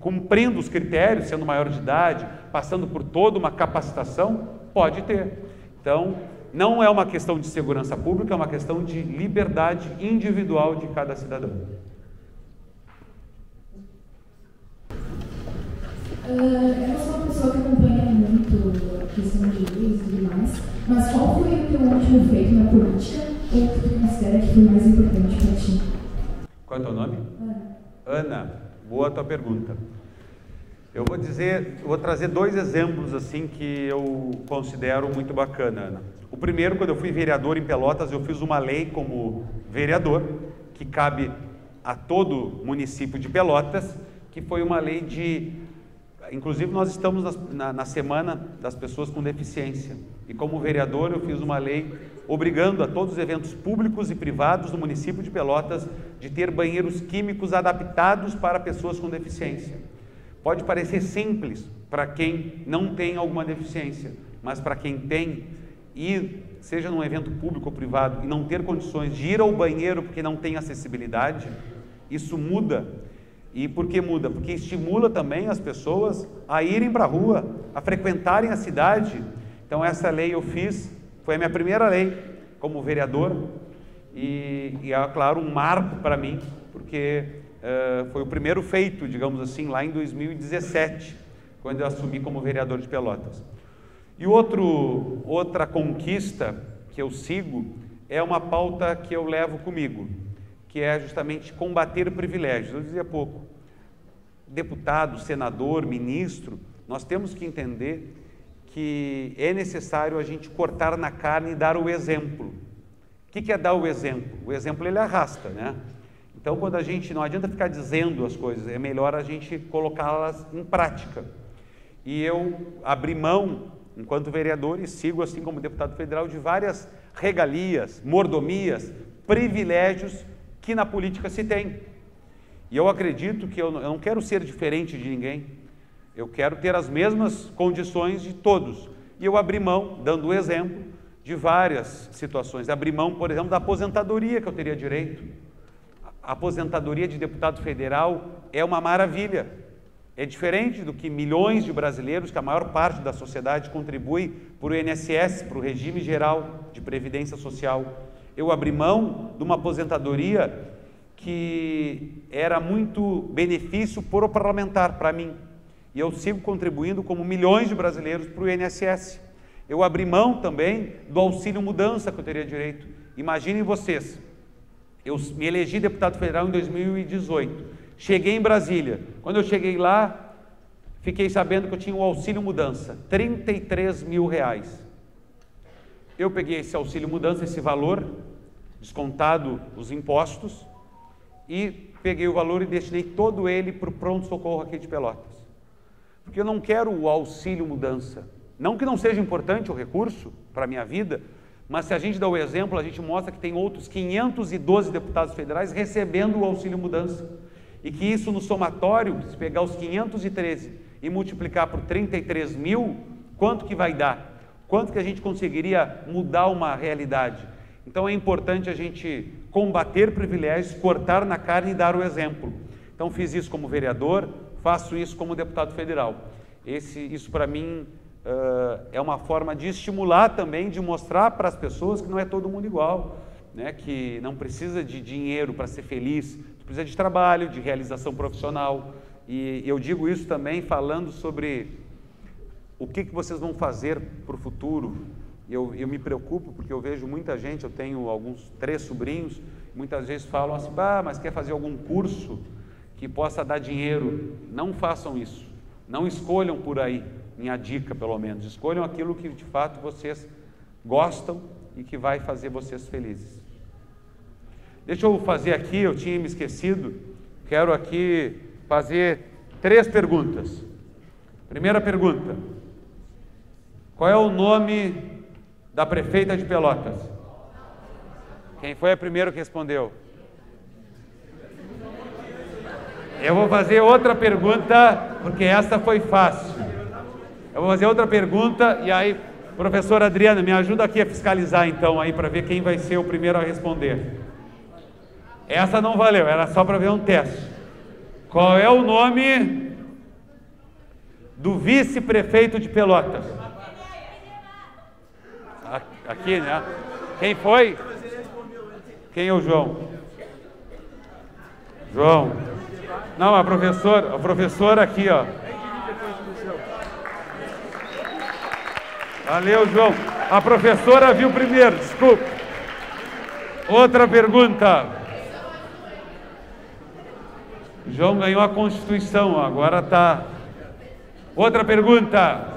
cumprindo os critérios, sendo maior de idade, passando por toda uma capacitação, pode ter. Então, não é uma questão de segurança pública, é uma questão de liberdade individual de cada cidadão. Eu sou uma pessoa que acompanha muito a questão de leis e tudo mais, mas qual foi o teu último feito na política ou que tu considera que foi mais importante para ti? Qual é o teu nome? Ana, boa a tua pergunta. Eu vou trazer dois exemplos assim que eu considero muito bacana, Ana. O primeiro, quando eu fui vereador em Pelotas, eu fiz uma lei como vereador, que cabe a todo município de Pelotas, que foi uma lei de... Inclusive, nós estamos na semana das pessoas com deficiência. E como vereador, eu fiz uma lei obrigando a todos os eventos públicos e privados do município de Pelotas de ter banheiros químicos adaptados para pessoas com deficiência. Pode parecer simples para quem não tem alguma deficiência, mas para quem tem, ir, seja num evento público ou privado, e não ter condições de ir ao banheiro porque não tem acessibilidade, isso muda. E por que muda? Porque estimula também as pessoas a irem para a rua, a frequentarem a cidade. Então essa lei eu fiz, foi a minha primeira lei como vereador e é claro um marco para mim, porque foi o primeiro feito, digamos assim, lá em 2017, quando eu assumi como vereador de Pelotas. E outra conquista que eu sigo é uma pauta que eu levo comigo, que é justamente combater privilégios. Eu dizia há pouco, deputado, senador, ministro, nós temos que entender que é necessário a gente cortar na carne e dar o exemplo. O que é dar o exemplo? O exemplo ele arrasta, né? Então, quando a gente, não adianta ficar dizendo as coisas, é melhor a gente colocá-las em prática. E eu abri mão, enquanto vereador, e sigo assim como deputado federal, de várias regalias, mordomias, privilégios que na política se tem. E eu acredito que eu não quero ser diferente de ninguém, eu quero ter as mesmas condições de todos. E eu abri mão, dando o exemplo, de várias situações. Abri mão, por exemplo, da aposentadoria que eu teria direito. A aposentadoria de deputado federal é uma maravilha. É diferente do que milhões de brasileiros, que a maior parte da sociedade contribui para o INSS, para o regime geral de previdência social. Eu abri mão de uma aposentadoria que era muito benefício para o parlamentar, para mim. E eu sigo contribuindo como milhões de brasileiros para o INSS. Eu abri mão também do auxílio mudança que eu teria direito. Imaginem vocês, eu me elegi deputado federal em 2018, cheguei em Brasília. Quando eu cheguei lá, fiquei sabendo que eu tinha o auxílio mudança, R$33 mil. Eu peguei esse auxílio mudança, esse valor, descontado os impostos, e peguei o valor e destinei todo ele para o pronto-socorro aqui de Pelotas. Porque eu não quero o auxílio mudança. Não que não seja importante o recurso para a minha vida, mas se a gente dá o exemplo, a gente mostra que tem outros 512 deputados federais recebendo o auxílio mudança. E que isso no somatório, se pegar os 513 e multiplicar por 33 mil, quanto que vai dar? Quanto que a gente conseguiria mudar uma realidade? Então é importante a gente combater privilégios, cortar na carne e dar o exemplo. Então fiz isso como vereador, faço isso como deputado federal. Isso para mim é uma forma de estimular também, de mostrar para as pessoas que não é todo mundo igual, né? Que não precisa de dinheiro para ser feliz, precisa de trabalho, de realização profissional. E eu digo isso também falando sobre o que vocês vão fazer para o futuro. Eu me preocupo porque eu vejo muita gente, eu tenho 3 sobrinhos, muitas vezes falam assim, mas quer fazer algum curso que possa dar dinheiro? Não façam isso, não escolham por aí, minha dica pelo menos, escolham aquilo que de fato vocês gostam e que vai fazer vocês felizes. Deixa eu fazer aqui, eu tinha me esquecido, quero aqui fazer 3 perguntas. Primeira pergunta: qual é o nome da prefeita de Pelotas? Quem foi o primeiro que respondeu? Eu vou fazer outra pergunta, porque essa foi fácil. Eu vou fazer outra pergunta e aí, professora Adriana, me ajuda aqui a fiscalizar então aí para ver quem vai ser o primeiro a responder. Essa não valeu, era só para ver um teste. Qual é o nome do vice-prefeito de Pelotas? Aqui, né? Quem foi? Quem é o João? João. Não, a professora aqui, ó. Valeu, João. A professora viu primeiro, desculpa. Outra pergunta. João ganhou a Constituição, agora tá. Outra pergunta.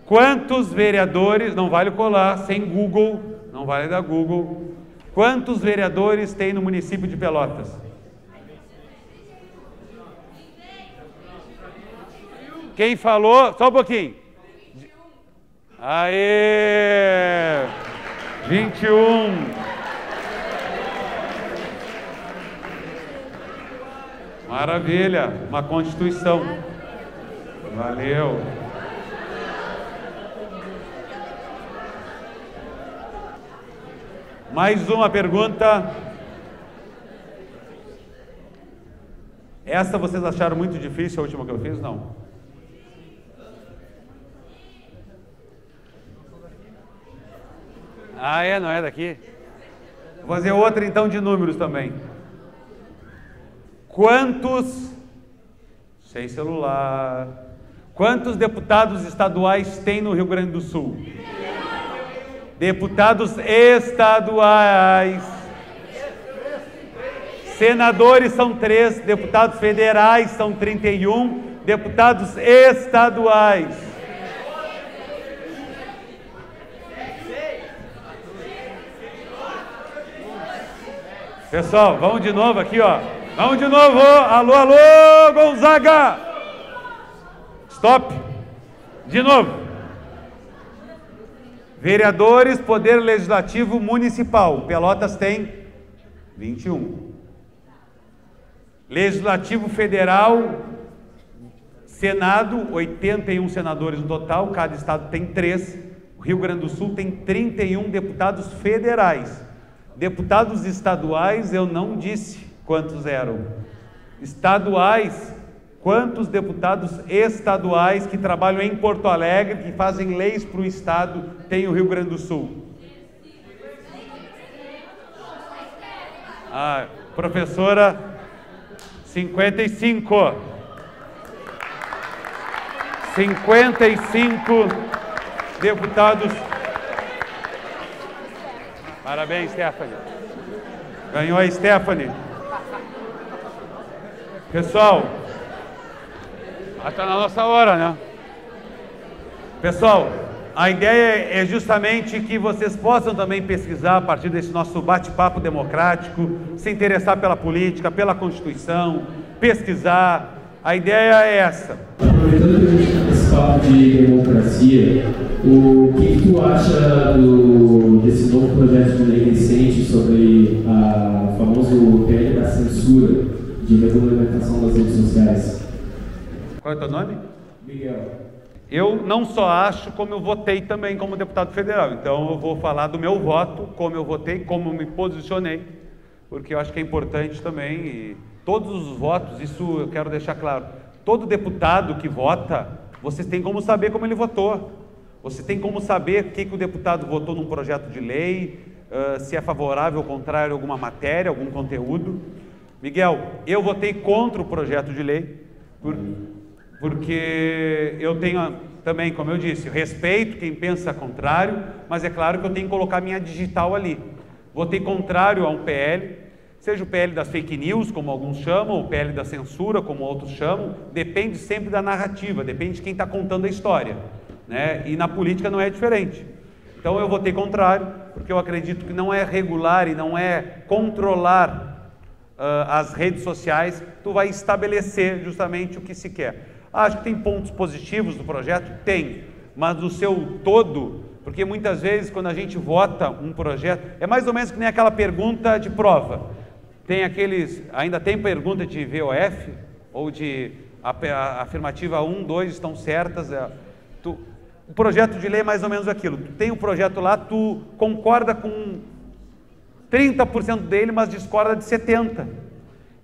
Quantos vereadores, não vale colar, sem Google, não vale dar Google. Quantos vereadores tem no município de Pelotas? Quem falou? Só um pouquinho. Aê! 21. Maravilha, uma Constituição. Valeu. Mais uma pergunta. Essa vocês acharam muito difícil, a última que eu fiz? Não. Ah, não é daqui? Vou fazer outra então de números também. Quantos, sem celular, quantos deputados estaduais tem no Rio Grande do Sul? Deputados estaduais. Senadores são 3, deputados federais são 31, deputados estaduais. Pessoal, vamos de novo aqui, ó. Vamos de novo. Alô, alô, Gonzaga. Stop. De novo. Vereadores, Poder Legislativo Municipal. Pelotas tem 21. Legislativo Federal, Senado, 81 senadores no total. Cada estado tem 3. O Rio Grande do Sul tem 31 deputados federais. Deputados estaduais, eu não disse quantos eram. Estaduais, quantos deputados estaduais que trabalham em Porto Alegre, que fazem leis para o estado, tem o Rio Grande do Sul? Ah, professora, 55. 55 deputados. Parabéns, Stephanie. Ganhou a Stephanie. Pessoal, está na nossa hora, né? Pessoal, a ideia é justamente que vocês possam também pesquisar a partir desse nosso bate-papo democrático, se interessar pela política, pela Constituição, pesquisar. A ideia é essa. Aproveitando que a gente está nesse papo de democracia, o que tu acha desse novo projeto de lei recente sobre o famoso PL da censura de regulamentação das redes sociais? Qual é o teu nome? Miguel. Eu não só acho, como eu votei também como deputado federal. Então eu vou falar do meu voto, como eu votei, como eu me posicionei, porque eu acho que é importante também, e todos os votos, isso eu quero deixar claro, todo deputado que vota, vocês têm como saber como ele votou. Você tem como saber o que o deputado votou num projeto de lei, se é favorável ou contrário a alguma matéria, algum conteúdo. Miguel, eu votei contra o projeto de lei, porque eu tenho também, como eu disse, respeito quem pensa contrário, mas é claro que eu tenho que colocar minha digital ali. Votei contrário a um PL, seja o PL das fake news, como alguns chamam, o PL da censura, como outros chamam, depende sempre da narrativa, depende de quem está contando a história, né? E na política não é diferente. Então eu votei contrário, porque eu acredito que não é regular e não é controlar as redes sociais, tu vai estabelecer justamente o que se quer. Acho que tem pontos positivos do projeto? Tem, mas no seu todo, porque muitas vezes quando a gente vota um projeto, é mais ou menos que nem aquela pergunta de prova. Tem aqueles, ainda tem pergunta de VOF, ou de afirmativa 1, 2 estão certas. O projeto de lei é mais ou menos aquilo. Tu tem o projeto lá, tu concorda com 30% dele, mas discorda de 70%.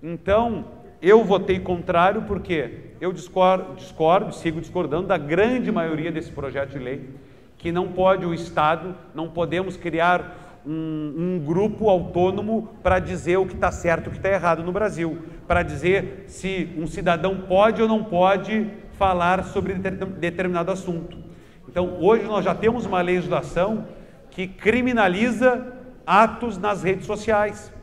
Então, eu votei contrário porque eu discordo, sigo discordando da grande maioria desse projeto de lei, que não pode o Estado, não podemos criar um grupo autônomo para dizer o que está certo e o que está errado no Brasil, para dizer se um cidadão pode ou não pode falar sobre determinado assunto. Então, hoje nós já temos uma legislação que criminaliza atos nas redes sociais.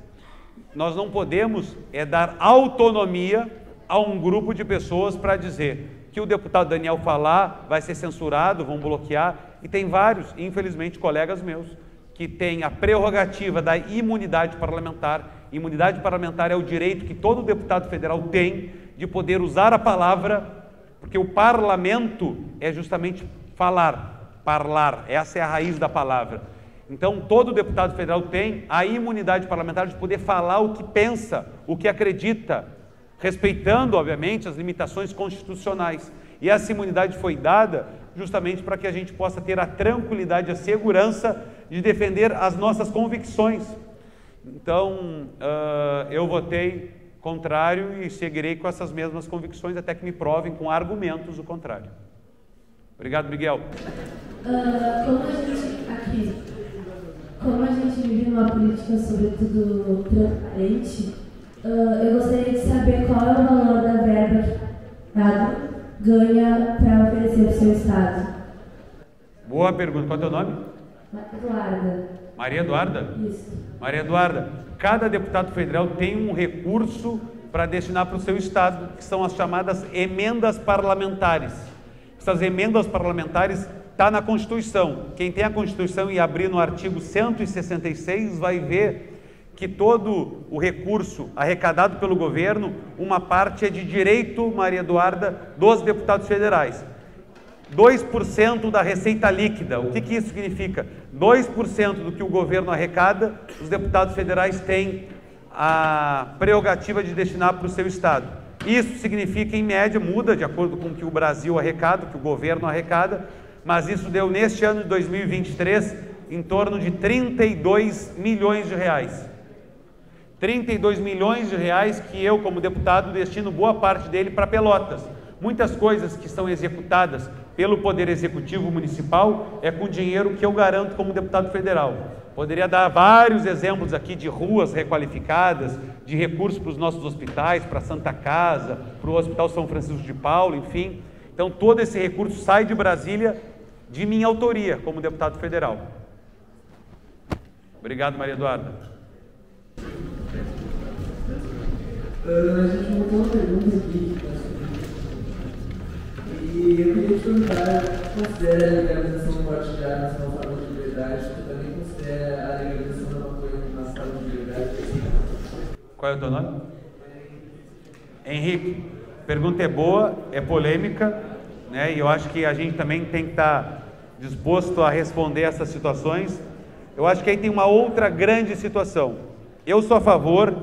Nós não podemos dar autonomia a um grupo de pessoas para dizer que o deputado Daniel falar vai ser censurado, vão bloquear, e tem vários, infelizmente, colegas meus, que têm a prerrogativa da imunidade parlamentar. Imunidade parlamentar é o direito que todo deputado federal tem de poder usar a palavra, porque o parlamento é justamente falar, parlar, essa é a raiz da palavra. Então, todo deputado federal tem a imunidade parlamentar de poder falar o que pensa, o que acredita, respeitando, obviamente, as limitações constitucionais. E essa imunidade foi dada justamente para que a gente possa ter a tranquilidade, a segurança de defender as nossas convicções. Então, eu votei contrário e seguirei com essas mesmas convicções até que me provem com argumentos o contrário. Obrigado, Miguel. Como a gente vive numa política, sobretudo, transparente, eu gostaria de saber qual é o valor da verba que o Estado ganha para oferecer para o seu Estado. Boa pergunta. Qual é o teu nome? Eduarda. Maria Eduarda? Isso. Maria Eduarda, cada deputado federal tem um recurso para destinar para o seu Estado, que são as chamadas emendas parlamentares. Essas emendas parlamentares está na Constituição. Quem tem a Constituição e abrir no artigo 166 vai ver que todo o recurso arrecadado pelo governo, uma parte é de direito, Maria Eduarda, dos deputados federais. 2% da receita líquida. O que isso significa? 2% do que o governo arrecada, os deputados federais têm a prerrogativa de destinar para o seu Estado. Isso significa, em média, muda de acordo com o que o Brasil arrecada, o que o governo arrecada, mas isso deu, neste ano de 2023, em torno de 32 milhões de reais. 32 milhões de reais que eu, como deputado, destino boa parte dele para Pelotas. Muitas coisas que são executadas pelo Poder Executivo Municipal é com dinheiro que eu garanto como deputado federal. Poderia dar vários exemplos aqui de ruas requalificadas, de recursos para os nossos hospitais, para a Santa Casa, para o Hospital São Francisco de Paula, enfim. Então, todo esse recurso sai de Brasília de minha autoria como deputado federal. Obrigado, Maria Eduarda. A gente montou uma pergunta aqui, e eu queria te perguntar, considera a legalização do porte de armas como forma de liberdade, você também considera a legalização da maconha como uma forma de liberdade? Qual é o teu nome? Henrique. Pergunta é boa, é polêmica, né? E eu acho que a gente também tem que estar disposto a responder essas situações. Eu acho que aí tem uma outra grande situação. Eu sou a favor,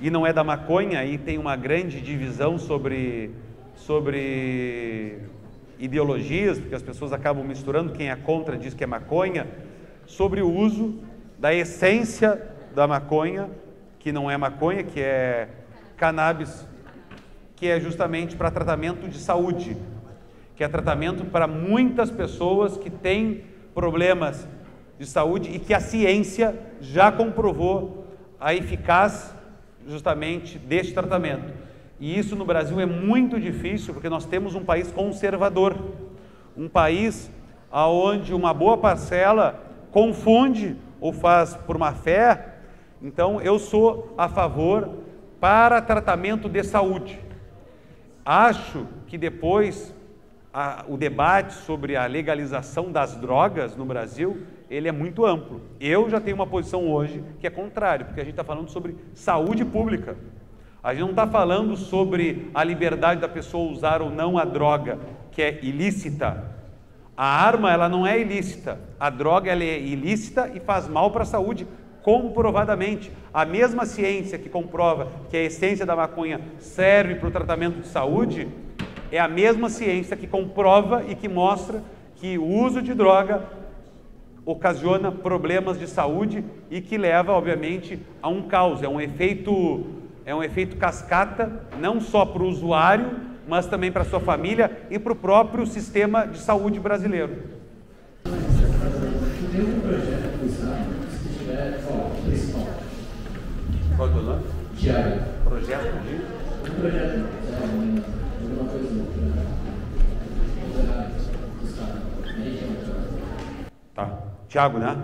e não é da maconha, aí tem uma grande divisão sobre ideologias, porque as pessoas acabam misturando, quem é contra diz que é maconha, sobre o uso da essência da maconha, que não é maconha, que é cannabis, que é justamente para tratamento de saúde, que é tratamento para muitas pessoas que têm problemas de saúde e que a ciência já comprovou a eficácia justamente deste tratamento. E isso no Brasil é muito difícil, porque nós temos um país conservador, um país onde uma boa parcela confunde ou faz por má fé. Então eu sou a favor para tratamento de saúde. Acho que depois o debate sobre a legalização das drogas no Brasil, ele é muito amplo. Eu já tenho uma posição hoje que é contrária, porque a gente está falando sobre saúde pública. A gente não está falando sobre a liberdade da pessoa usar ou não a droga, que é ilícita. A arma, ela não é ilícita. A droga, ela é ilícita e faz mal para a saúde, comprovadamente. A mesma ciência que comprova que a essência da maconha serve para o tratamento de saúde, é a mesma ciência que comprova e que mostra que o uso de droga ocasiona problemas de saúde e que leva, obviamente, a um caos. É um efeito cascata, não só para o usuário, mas também para a sua família e para o próprio sistema de saúde brasileiro. Tem um projeto do Estado, se tiver, principal. Qual é o teu nome? Tiago. Projeto de? Um projeto, alguma coisa do Estado. Tá. Tiago, né?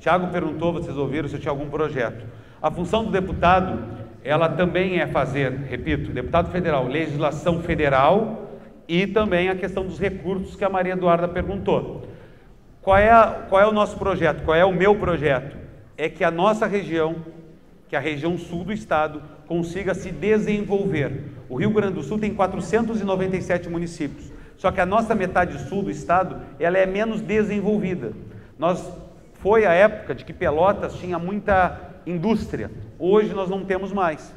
Tiago perguntou, vocês ouviram, se eu tinha algum projeto. A função do deputado, ela também é fazer, repito, deputado federal, legislação federal e também a questão dos recursos que a Maria Eduarda perguntou. Qual é o nosso projeto? Qual é o meu projeto? É que a nossa região, que a região sul do estado, consiga se desenvolver. O Rio Grande do Sul tem 497 municípios, só que a nossa metade sul do estado, ela é menos desenvolvida. Foi a época de que Pelotas tinha muita indústria, hoje nós não temos mais.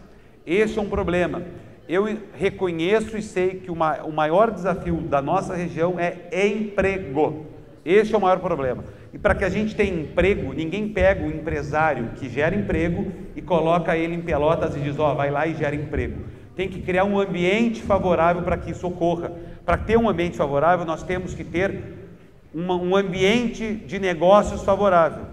Esse é um problema. Eu reconheço e sei que o maior desafio da nossa região é emprego. Esse é o maior problema. E para que a gente tenha emprego, ninguém pega o empresário que gera emprego e coloca ele em Pelotas e diz, vai lá e gera emprego. Tem que criar um ambiente favorável para que isso ocorra. Para ter um ambiente favorável, nós temos que ter um ambiente de negócios favorável.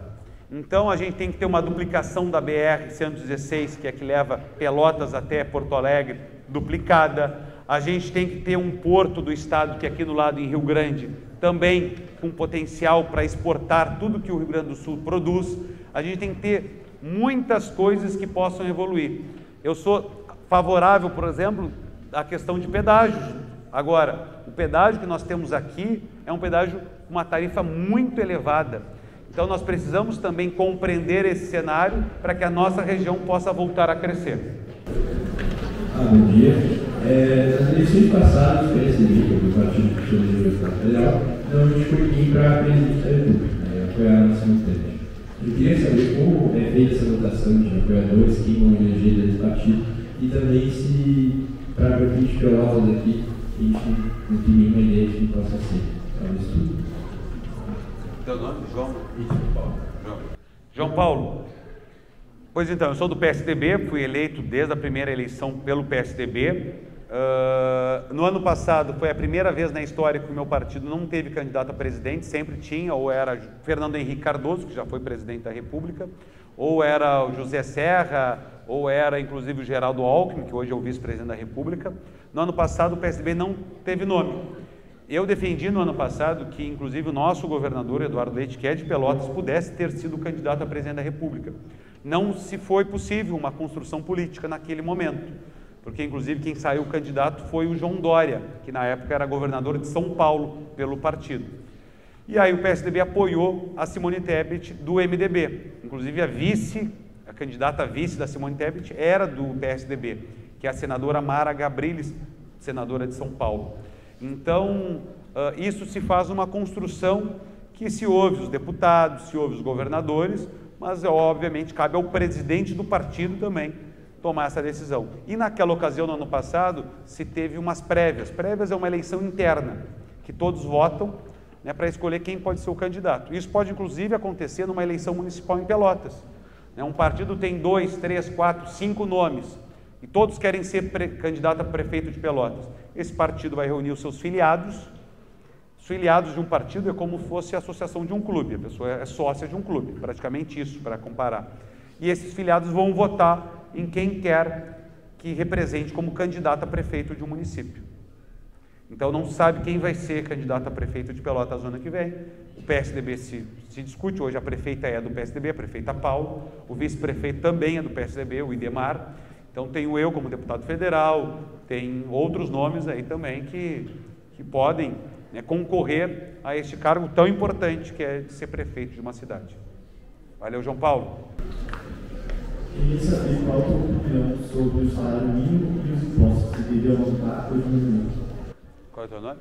Então a gente tem que ter uma duplicação da BR-116, que é que leva Pelotas até Porto Alegre, duplicada. A gente tem que ter um porto do estado, que é aqui do lado em Rio Grande, também com potencial para exportar tudo que o Rio Grande do Sul produz. A gente tem que ter muitas coisas que possam evoluir. Eu sou favorável, por exemplo, à questão de pedágios. Agora, o pedágio que nós temos aqui é um pedágio com uma tarifa muito elevada. Então nós precisamos também compreender esse cenário para que a nossa região possa voltar a crescer. Bom dia. Nas eleições passadas, o PSDB, do Partido que chama de Deputado Federal, não foi ninguém para a presidência da República, apoiaram a simultânea. Eu queria saber como é feita essa votação de apoiadores, quem vão eleger desse partido, e também se, para a gente Pelotas aqui, a gente não tem nenhuma ideia de quem possa ser. Talvez tudo. Teu nome? João Paulo. Pois então, eu sou do PSDB, fui eleito desde a primeira eleição pelo PSDB. No ano passado foi a primeira vez na história que o meu partido não teve candidato a presidente, sempre tinha, ou era Fernando Henrique Cardoso, que já foi presidente da República, ou era o José Serra, ou era inclusive o Geraldo Alckmin, que hoje é o vice-presidente da República. No ano passado o PSDB não teve nome. Eu defendi no ano passado que, inclusive, o nosso governador, Eduardo Leite, que é de Pelotas, pudesse ter sido candidato a presidente da República. Não se foi possível uma construção política naquele momento, porque, inclusive, quem saiu candidato foi o João Dória, que na época era governador de São Paulo pelo partido. E aí o PSDB apoiou a Simone Tebet do MDB. Inclusive, a candidata vice da Simone Tebet era do PSDB, que é a senadora Mara Gabrilles, senadora de São Paulo. Então, isso se faz uma construção que se ouve os deputados, se ouve os governadores, mas obviamente cabe ao presidente do partido também tomar essa decisão. E naquela ocasião, no ano passado, se teve umas prévias. Prévias é uma eleição interna, que todos votam, né, para escolher quem pode ser o candidato. Isso pode inclusive acontecer numa eleição municipal em Pelotas. Um partido tem 2, 3, 4, 5 nomes, e todos querem ser candidato a prefeito de Pelotas. Esse partido vai reunir os seus filiados. Os filiados de um partido é como se fosse a associação de um clube, a pessoa é sócia de um clube, praticamente isso, para comparar. E esses filiados vão votar em quem quer que represente como candidato a prefeito de um município. Então não se sabe quem vai ser candidato a prefeito de Pelotas no ano que vem. O PSDB se discute, hoje a prefeita é do PSDB, a prefeita Paulo, o vice-prefeito também é do PSDB, o Idemar. Então tenho eu como deputado federal, tem outros nomes aí também que podem né, concorrer a este cargo tão importante que é de ser prefeito de uma cidade. Valeu, João Paulo. Queria saber qual a tua opinião sobre o salário mínimo e os impostos, se deveria aumentar ou diminuir. Qual é o teu nome?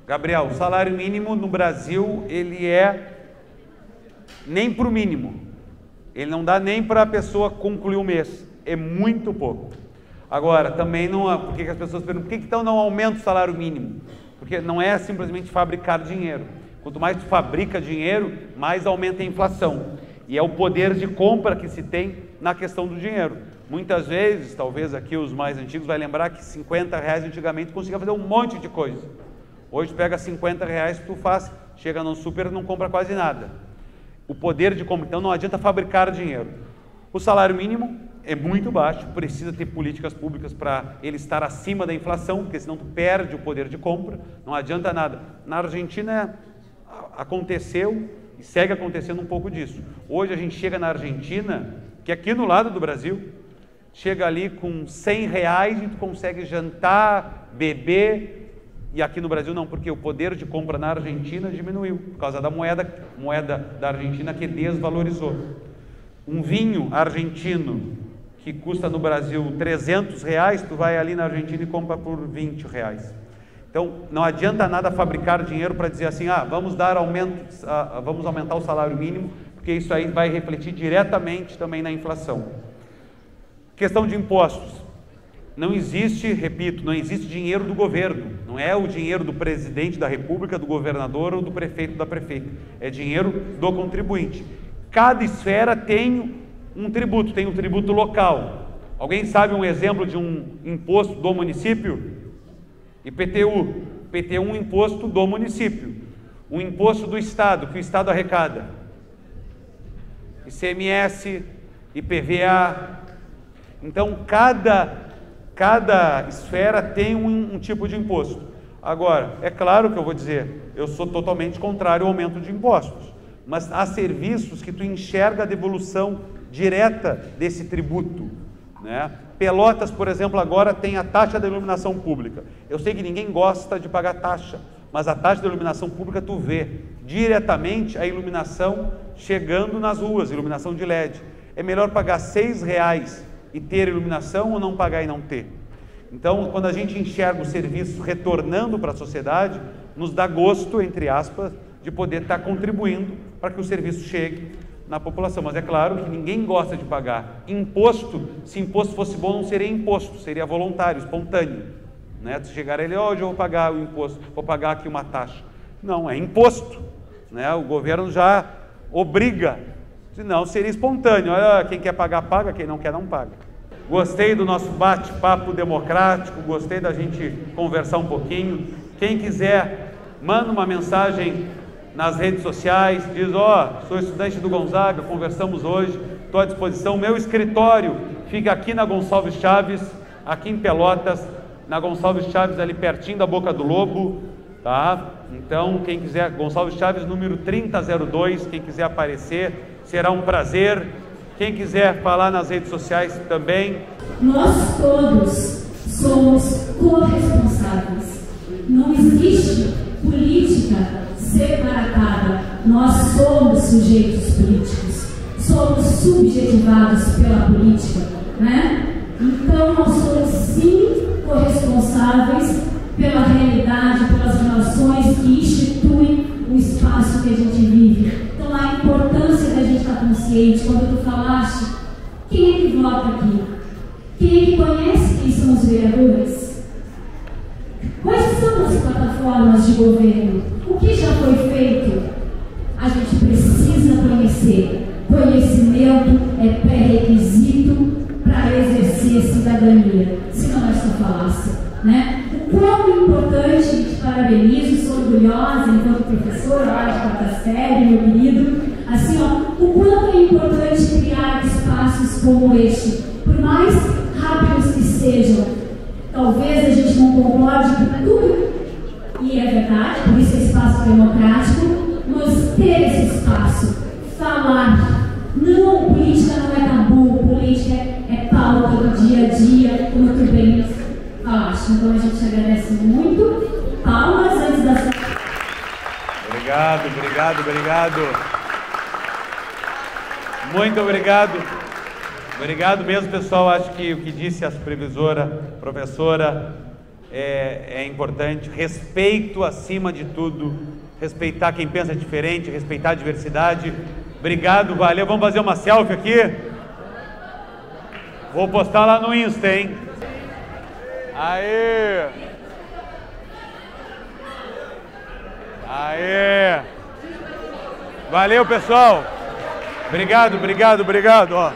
Gabriel, o salário mínimo no Brasil, ele é nem para o mínimo. Ele não dá nem para a pessoa concluir o mês. É muito pouco. Agora, também não... Por que as pessoas perguntam, por que então não aumenta o salário mínimo? Porque não é simplesmente fabricar dinheiro. Quanto mais tu fabrica dinheiro, mais aumenta a inflação. E é o poder de compra que se tem na questão do dinheiro. Muitas vezes, talvez aqui os mais antigos vai lembrar que R$50 antigamente conseguia fazer um monte de coisa. Hoje tu pega R$50 que tu faz, chega no super e não compra quase nada. O poder de compra, então não adianta fabricar dinheiro. O salário mínimo é muito baixo, precisa ter políticas públicas para ele estar acima da inflação, porque senão tu perde o poder de compra, não adianta nada. Na Argentina aconteceu e segue acontecendo um pouco disso. Hoje a gente chega na Argentina, que é aqui no lado do Brasil, chega ali com R$100 e tu consegue jantar, beber, e aqui no Brasil não, porque o poder de compra na Argentina diminuiu, por causa da moeda da Argentina que desvalorizou. Um vinho argentino que custa no Brasil R$300, tu vai ali na Argentina e compra por R$20. Então, não adianta nada fabricar dinheiro para dizer assim, vamos aumentar o salário mínimo, porque isso aí vai refletir diretamente também na inflação. Questão de impostos. Não existe, repito, não existe dinheiro do governo, não é o dinheiro do presidente da república, do governador ou do prefeito, da prefeita, é dinheiro do contribuinte. Cada esfera tem um tributo, tem um tributo local. Alguém sabe um exemplo de um imposto do município? IPTU. IPTU é um imposto do município. Um imposto do Estado, que o Estado arrecada. ICMS, IPVA. Então, cada esfera tem um tipo de imposto. Agora, é claro que eu vou dizer, eu sou totalmente contrário ao aumento de impostos, mas há serviços que tu enxerga a devolução direta desse tributo, né? Pelotas, por exemplo, agora tem a taxa de iluminação pública. Eu sei que ninguém gosta de pagar taxa, mas a taxa de iluminação pública tu vê diretamente a iluminação chegando nas ruas, iluminação de LED. É melhor pagar R$6 e ter iluminação ou não pagar e não ter? Então, quando a gente enxerga o serviço retornando para a sociedade, nos dá gosto, entre aspas, de poder estar contribuindo para que o serviço chegue na população. Mas é claro que ninguém gosta de pagar imposto. Se imposto fosse bom, não seria imposto, seria voluntário, espontâneo, né? Se chegar ele, hoje eu vou pagar o imposto, vou pagar aqui uma taxa. Não, é imposto, né? O governo já obriga. Senão seria espontâneo. Olha, quem quer pagar, paga, quem não quer, não paga. Gostei do nosso bate-papo democrático, gostei da gente conversar um pouquinho. Quem quiser, manda uma mensagem nas redes sociais, diz, sou estudante do Gonzaga, conversamos hoje, estou à disposição. Meu escritório fica aqui na Gonçalves Chaves, aqui em Pelotas, na Gonçalves Chaves, ali pertinho da Boca do Lobo, tá? Então, quem quiser, Gonçalves Chaves, número 3002, quem quiser aparecer, será um prazer. Quem quiser falar nas redes sociais também. Nós todos somos corresponsáveis. Não existe política separatada. Nós somos sujeitos políticos. Somos subjetivados pela política, né? Então, nós somos sim corresponsáveis pela realidade, pelas relações que instituem o espaço que a gente vive. Então, a importância da gente estar consciente. Quando tu falaste, quem é que vota aqui? Quem é que conhece quem são os vereadores? Quais são as plataformas de governo? O que já foi feito? A gente precisa conhecer. Conhecimento é pré-requisito para exercer cidadania. Senão é só falácia, né? O quão importante, e te parabenizo, sou orgulhosa enquanto professora lá de quarta série, meu querido, assim, o quanto é importante criar espaços como este, por mais rápidos que sejam. Talvez a gente não concorde com tudo, e é verdade, por isso é espaço democrático, mas ter esse espaço, falar. Não, política não é tabu, política é pauta do dia a dia, como tu bem falaste. Então a gente agradece muito. Palmas. Obrigado, obrigado, obrigado. Muito obrigado. Obrigado mesmo, pessoal. Acho que o que disse a supervisora, professora, é importante. Respeito acima de tudo. Respeitar quem pensa diferente, respeitar a diversidade. Obrigado, valeu. Vamos fazer uma selfie aqui? Vou postar lá no Insta, hein? Aê! Aê! Valeu, pessoal! Obrigado, obrigado, obrigado, ó.